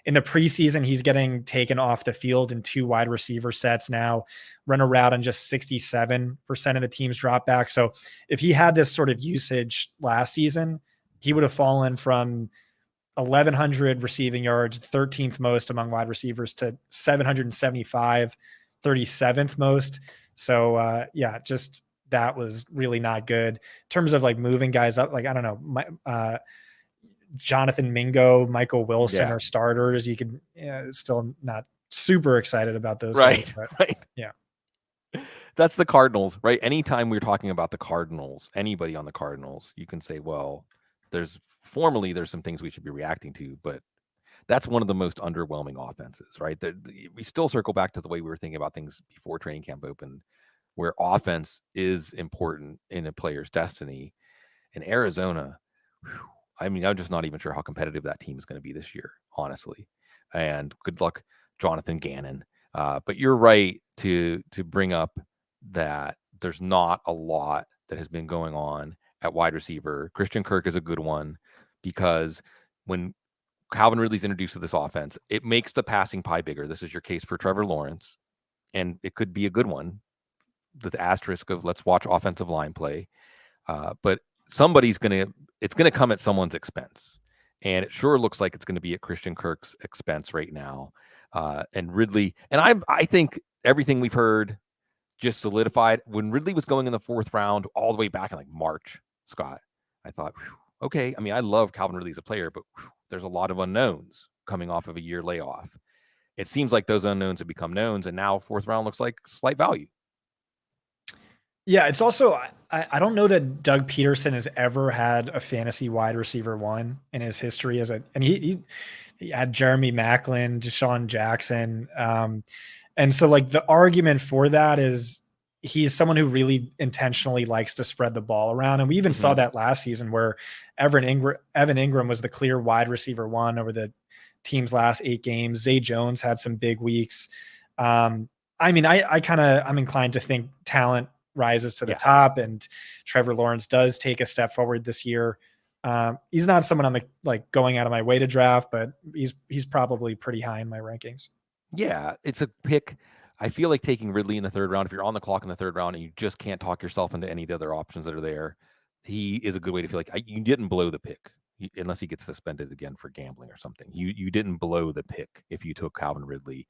In the preseason, he's getting taken off the field in 2 wide receiver sets now, run a route on just 67% of the team's drop back. So if he had this sort of usage last season, he would have fallen from 1,100 receiving yards, 13th most among wide receivers, to 775, 37th most. So just that was really not good in terms of like moving guys up. Like, I don't know, Jonathan Mingo, Michael Wilson are starters. You could still not super excited about those guys, but right. Yeah. That's the Cardinals, right? Anytime we're talking about the Cardinals, anybody on the Cardinals, you can say, well, there's some things we should be reacting to, but that's one of the most underwhelming offenses, right? We still circle back to the way we were thinking about things before training camp opened, where offense is important in a player's destiny. In Arizona, I mean, I'm just not even sure how competitive that team is going to be this year, honestly. And good luck, Jonathan Gannon. But you're right to bring up that there's not a lot that has been going on at wide receiver. Christian Kirk is a good one because when Calvin Ridley's introduced to this offense, it makes the passing pie bigger. This is your case for Trevor Lawrence, and it could be a good one. The asterisk of let's watch offensive line play. But it's gonna come at someone's expense, and it sure looks like it's going to be at Christian Kirk's expense right now. And Ridley, and I think everything we've heard just solidified when Ridley was going in the 4th round all the way back in like March. Scott, I thought, okay. I mean, I love Calvin Ridley as a player, but there's a lot of unknowns coming off of a year layoff. It seems like those unknowns have become knowns, and now 4th round looks like slight value. Yeah, it's also I don't know that Doug Peterson has ever had a fantasy wide receiver one in his history and he had Jeremy Maclin, Deshaun Jackson, and so like the argument for that is he's someone who really intentionally likes to spread the ball around, and we even saw that last season where Evan Ingram was the clear wide receiver one over the team's last 8 games. Zay Jones had some big weeks. I mean, I'm inclined to think talent rises to the top, and Trevor Lawrence does take a step forward this year. He's not someone I'm like going out of my way to draft, but he's probably pretty high in my rankings. Yeah, it's a pick. I feel like taking Ridley in the 3rd round, if you're on the clock in the 3rd round and you just can't talk yourself into any of the other options that are there, he is a good way to feel like you didn't blow the pick, unless he gets suspended again for gambling or something. You didn't blow the pick if you took Calvin Ridley.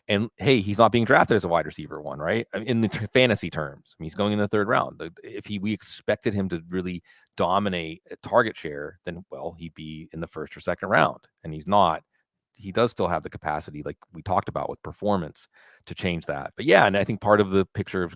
And hey, he's not being drafted as a wide receiver one, right? I mean, in the fantasy terms, I mean, he's going in the 3rd round. If we expected him to really dominate a target share, then well, he'd be in the 1st or 2nd round, and he's not. He does still have the capacity, like we talked about with performance, to change that. But yeah, and I think part of the picture of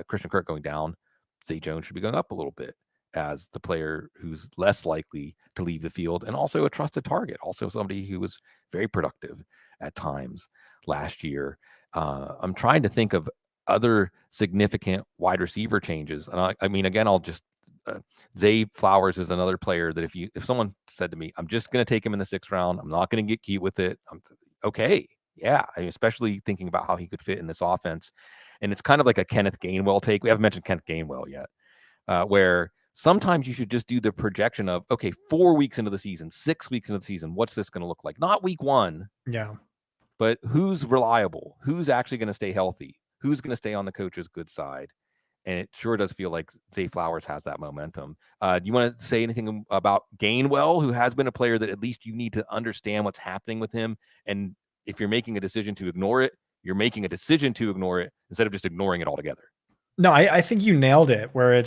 Christian Kirk going down, Zay Jones should be going up a little bit as the player who's less likely to leave the field, and also a trusted target, also somebody who was very productive at times last year. I'm trying to think of other significant wide receiver changes, and I mean, again, I'll just Zay Flowers is another player that if someone said to me, I'm just going to take him in the 6th round, I'm not going to get cute with it. I'm okay. Yeah. I mean, especially thinking about how he could fit in this offense. And it's kind of like a Kenneth Gainwell take. We haven't mentioned Kenneth Gainwell yet, where sometimes you should just do the projection of, okay, 4 weeks into the season, 6 weeks into the season, what's this going to look like? Not week 1. Yeah. But who's reliable? Who's actually going to stay healthy? Who's going to stay on the coach's good side? And it sure does feel like Zay Flowers has that momentum. Do you want to say anything about Gainwell, who has been a player that at least you need to understand what's happening with him? And if you're making a decision to ignore it, you're making a decision to ignore it instead of just ignoring it altogether. No, I think you nailed it, where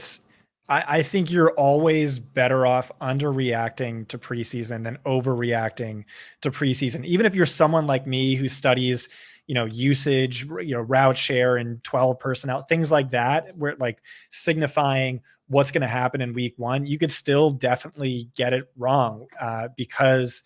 I think you're always better off underreacting to preseason than overreacting to preseason. Even if you're someone like me who studies, usage, route share and 12 personnel, things like that, where like signifying what's going to happen in week 1, you could still definitely get it wrong because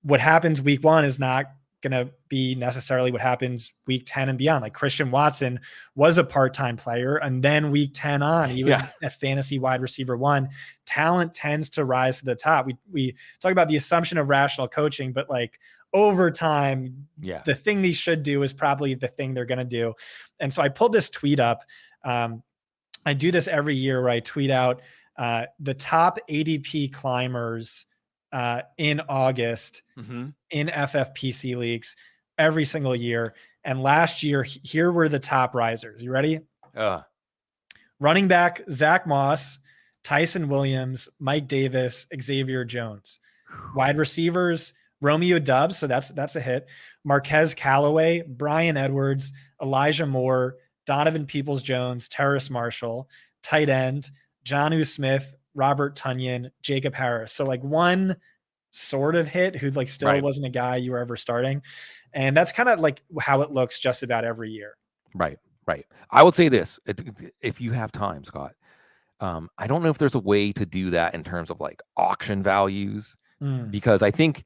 what happens week 1 is not going to be necessarily what happens week 10 and beyond. Like Christian Watson was a part-time player, and then week 10 on, he was a fantasy wide receiver 1. Talent tends to rise to the top. We talk about the assumption of rational coaching, but like over time, the thing they should do is probably the thing they're going to do. And so I pulled this tweet up. I do this every year where I tweet out the top ADP climbers in August in FFPC leagues every single year. And last year, here were the top risers. You ready? Running back, Zach Moss, Tyson Williams, Mike Davis, Xavier Jones. Wide receivers, Romeo Doubs, so that's a hit. Marquez Callaway, Brian Edwards, Elijah Moore, Donovan Peoples-Jones, Terrace Marshall. Tight end, Jonnu Smith, Robert Tonyan, Jacob Harris. So like one sort of hit who like still wasn't a guy you were ever starting. And that's kind of like how it looks just about every year. Right. I would say this, if you have time, Scott, I don't know if there's a way to do that in terms of like auction values, because I think,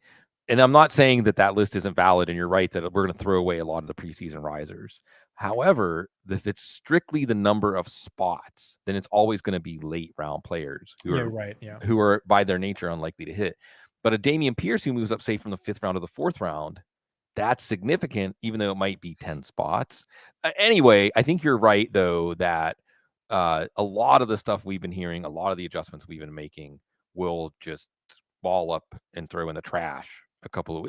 and I'm not saying that list isn't valid, and you're right that we're going to throw away a lot of the preseason risers. However, if it's strictly the number of spots, then it's always going to be late round players who are by their nature unlikely to hit. But a Dameon Pierce who moves up, say, from the 5th round to the 4th round, that's significant, even though it might be 10 spots. Anyway, I think you're right, though, that a lot of the stuff we've been hearing, a lot of the adjustments we've been making will just ball up and throw in the trash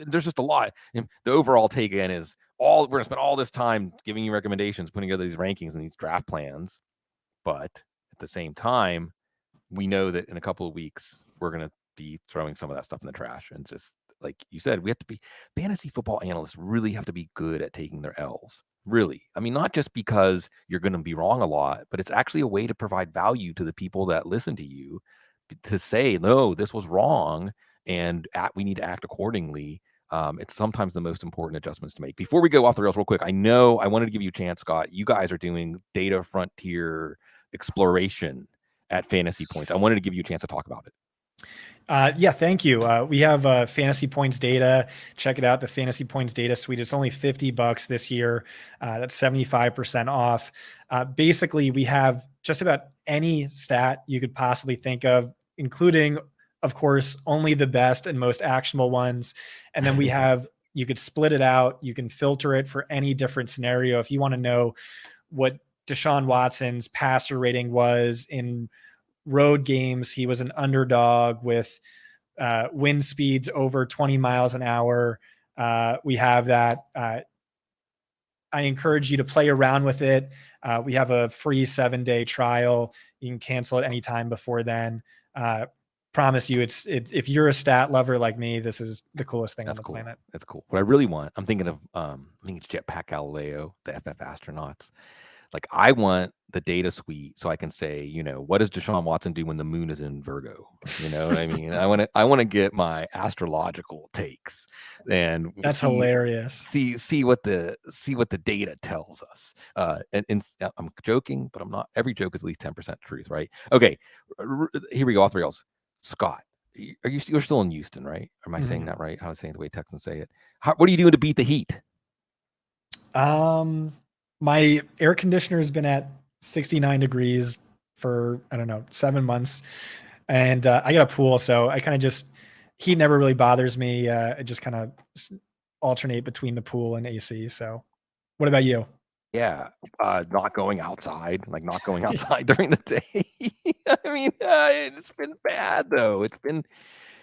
there's just a lot. And the overall take again is we're going to spend all this time giving you recommendations, putting together these rankings and these draft plans. But at the same time, we know that in a couple of weeks we're going to be throwing some of that stuff in the trash. And just like you said, we have to be fantasy football analysts really have to be good at taking their L's. Really. I mean, not just because you're going to be wrong a lot, but it's actually a way to provide value to the people that listen to you to say, no, this was wrong and we need to act accordingly. It's sometimes the most important adjustments to make. Before we go off the rails real quick, I know I wanted to give you a chance, Scott. You guys are doing data frontier exploration at Fantasy Points. I wanted to give you a chance to talk about it. Yeah, thank you. We have Fantasy Points data. Check it out, the Fantasy Points data suite. It's only $50 this year. That's 75% off. Basically, we have just about any stat you could possibly think of, including, of course, only the best and most actionable ones. And then we have, you could split it out. You can filter it for any different scenario. If you want to know what Deshaun Watson's passer rating was in road games, he was an underdog with wind speeds over 20 miles an hour. We have that. I encourage you to play around with it. We have a free 7-day trial. You can cancel at any time before then. Promise you, if you're a stat lover like me, this is the coolest thing on the planet. That's cool. What I really want, I'm thinking of, I think it's Jetpack Galileo, the FF astronauts. Like, I want the data suite so I can say, you know, what does Deshaun Watson do when the moon is in Virgo? You know what I mean? I want to get my astrological takes, and that's hilarious. See what the data tells us. And I'm joking, but I'm not. Every joke is at least 10% truth, right? Okay, here we go. Off the rails. Scott, you're still in Houston, right? Am I saying that right? How to say it the way Texans say it? What are you doing to beat the heat? My air conditioner has been at 69 degrees for, I don't know, 7 months. And I got a pool, so I kind of just, heat never really bothers me. I just kind of alternate between the pool and AC. So what about you? Yeah, not going outside, during the day. I mean, it's been bad though.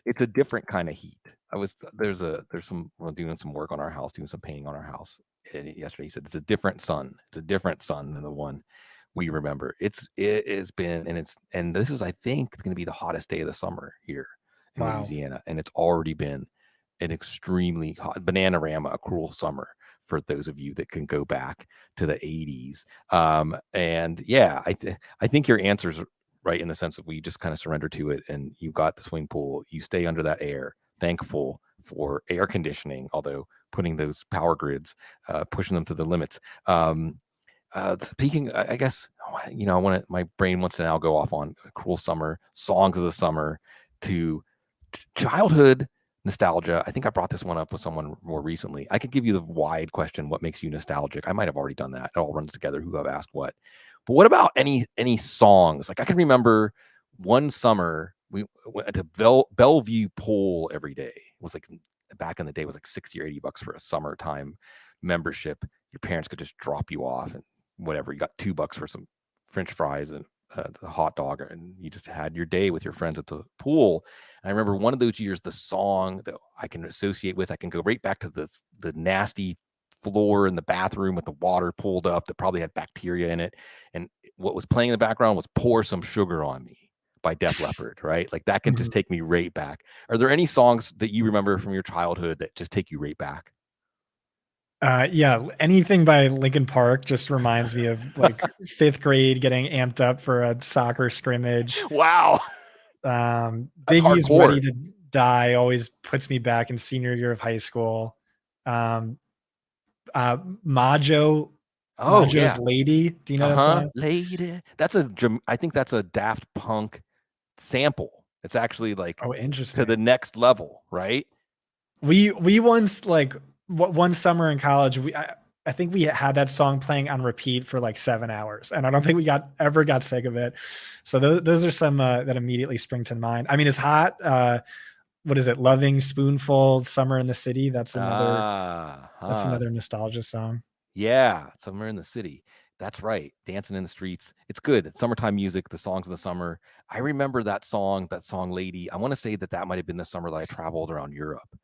It's a different kind of heat. We're doing some work on our house, doing some painting on our house. And yesterday he said it's a different sun. It's a different sun than the one we remember. It has been, and this is, I think, going to be the hottest day of the summer here in Louisiana, and it's already been an extremely hot Bananarama, a cruel summer for those of you that can go back to the 80s. And yeah, I think your answer's right in the sense that we just kind of surrender to it, and you've got the swimming pool. You stay under that air. Thankful for air conditioning, although putting those power grids, pushing them to the limits. Speaking, I guess, you know, my brain wants to now go off on a cruel summer, songs of the summer, to childhood nostalgia. I think I brought this one up with someone more recently. I could give you the wide question, what makes you nostalgic? I might have already done that. It all runs together, who I've asked what. But what about any songs? Like, I can remember one summer we went to Bellevue Pool every day. It was like, back in the day, it was like $60 or $80 for a summertime membership. Your parents could just drop you off and whatever. You got $2 for some French fries and the hot dog, and you just had your day with your friends at the pool. And I remember one of those years, the song that I can associate with, I can go right back to the nasty floor in the bathroom with the water pulled up that probably had bacteria in it. And what was playing in the background was Pour Some Sugar on Me by Def Leppard, right? Like, that can just take me right back. Are there any songs that you remember from your childhood that just take you right back? Yeah, anything by Linkin Park just reminds me of like 5th grade getting amped up for a soccer scrimmage. Wow. Biggie's Ready to Die always puts me back in senior year of high school. Majo's Lady. Do you know that song? Lady. I think that's a Daft Punk sample. It's actually like, interesting, to the next level, right? We once, like, one summer in college, I think we had that song playing on repeat for like 7 hours, and I don't think we ever got sick of it. So those are some that immediately spring to mind. I mean, it's hot. What is it? Loving Spoonful, Summer in the City. That's another nostalgia song. Yeah, Summer in the City. That's right. Dancing in the Streets. It's good. It's summertime music, the songs of the summer. I remember that song, Lady. I want to say that might have been the summer that I traveled around Europe.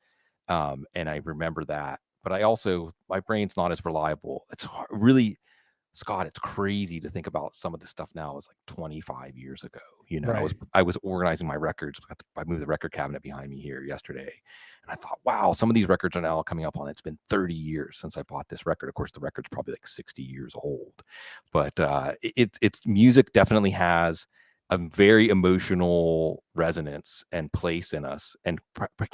And I remember that. But I also, my brain's not as reliable. It's really, Scott, it's crazy to think about some of the stuff now is like 25 years ago. Right. I was organizing my records. I moved the record cabinet behind me here yesterday, and I thought, wow, some of these records are now coming up on. It's been 30 years since I bought this record. Of course, the record's probably like 60 years old, but it's music definitely has a very emotional resonance and place in us, and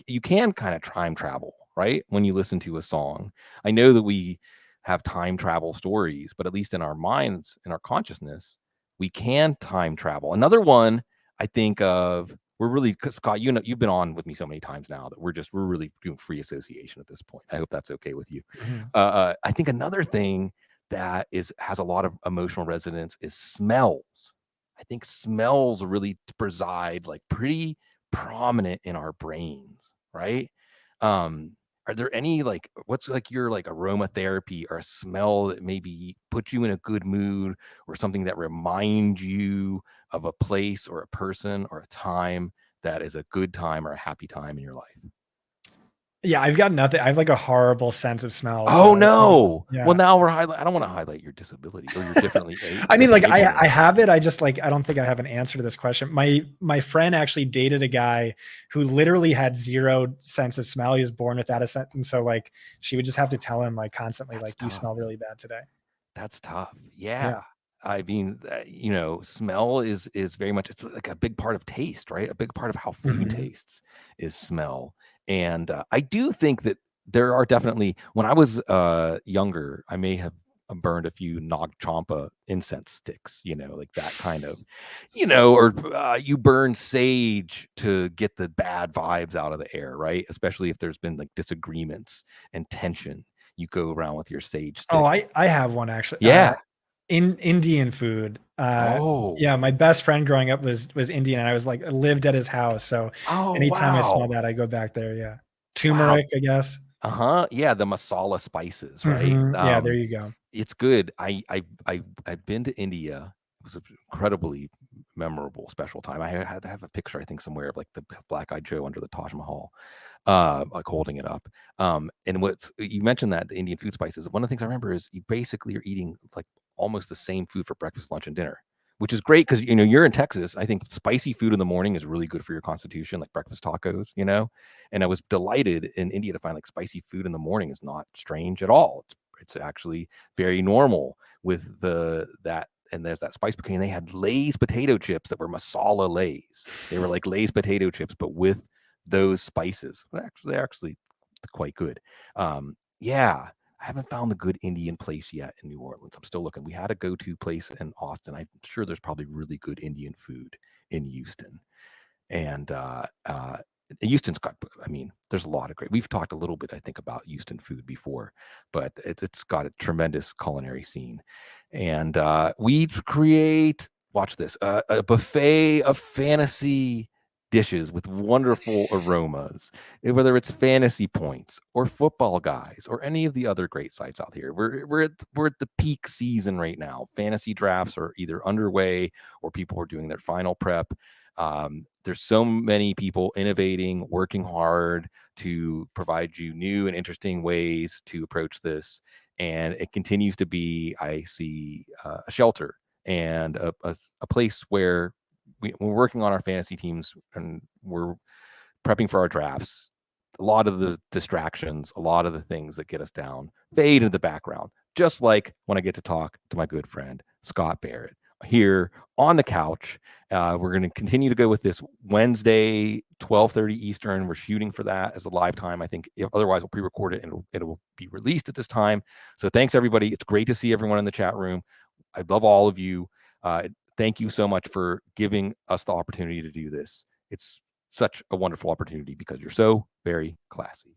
you can kind of time travel, right? When you listen to a song, I know that we have time travel stories, but at least in our minds, in our consciousness, we can time travel. Another one I think of, we're really, Scott, you've been on with me so many times now that we're really doing free association at this point. I hope that's okay with you. Mhm. I think another thing that has a lot of emotional resonance is smells. I think smells really preside like pretty prominent in our brains, right? Um, are there any like what's like your like aromatherapy or a smell that maybe put you in a good mood, or something that reminds you of a place or a person or a time that is a good time or a happy time in your life? Yeah, I've got nothing. I have like a horrible sense of smell. Oh So no. Well, yeah. now I don't want to highlight your disability or your I mean, like different I ableness. have it. I just like I don't think I have an answer to this question. My friend actually dated a guy who literally had zero sense of smell. He was born without a sense, and so like she would just have to tell him like constantly, That's like, "You tough. smell really bad today." That's tough. Yeah. Yeah. I mean, smell is very much, it's like a big part of taste, right? A big part of how food Mhm. tastes is smell. And I do think that there are definitely, when I was younger, I may have burned a few Nag Champa incense sticks, like that kind of, or you burn sage to get the bad vibes out of the air, right? Especially if there's been like disagreements and tension. You go around with your sage Oh, stick. I have one actually. Yeah. In Indian food. Oh. Yeah, my best friend growing up was Indian, and I lived at his house. So Oh, anytime I smell wow. that, I go back there. Yeah, Wow. turmeric, I guess. Uh-huh. Yeah, the masala spices, right? Yeah, there you go. It's good. I've been to India. It was an incredibly memorable, special time. I had to have a picture, I think, somewhere of like the Black-Eyed Joe under the Taj Mahal, like holding it up. And what's you mentioned that the Indian food spices. One of the things I remember is you basically are eating like almost the same food for breakfast, lunch, and dinner, which is great because you're in Texas. I think spicy food in the morning is really good for your constitution, like breakfast tacos. And I was delighted in India to find like spicy food in the morning is not strange at all. It's actually very normal with that. And there's that spice bouquet. And they had Lay's potato chips that were masala Lay's. They were like Lay's potato chips, but with those spices. They're actually quite good. Yeah, I haven't found the good Indian place yet in New Orleans. I'm still looking. We had a go-to place in Austin. I'm sure there's probably really good Indian food in Houston. And Houston's got, I mean, there's a lot of great. We've talked a little bit, I think, about Houston food before, but it's got a tremendous culinary scene. And we create, watch this, a buffet of fantasy dishes with wonderful aromas, whether it's Fantasy Points or Football Guys or any of the other great sites out here. We're at the peak season right now. Fantasy drafts are either underway or people are doing their final prep. There's so many people innovating, working hard to provide you new and interesting ways to approach this. And it continues to be, I see, a shelter and a place where we're working on our fantasy teams and we're prepping for our drafts. A lot of the distractions, a lot of the things that get us down fade into the background, just like when I get to talk to my good friend, Scott Barrett, here on the couch. We're going to continue to go with this Wednesday, 12:30 Eastern. We're shooting for that as a live time. I think otherwise we'll pre-record it and it'll be released at this time. So thanks everybody. It's great to see everyone in the chat room. I love all of you. Thank you so much for giving us the opportunity to do this. It's such a wonderful opportunity because you're so very classy.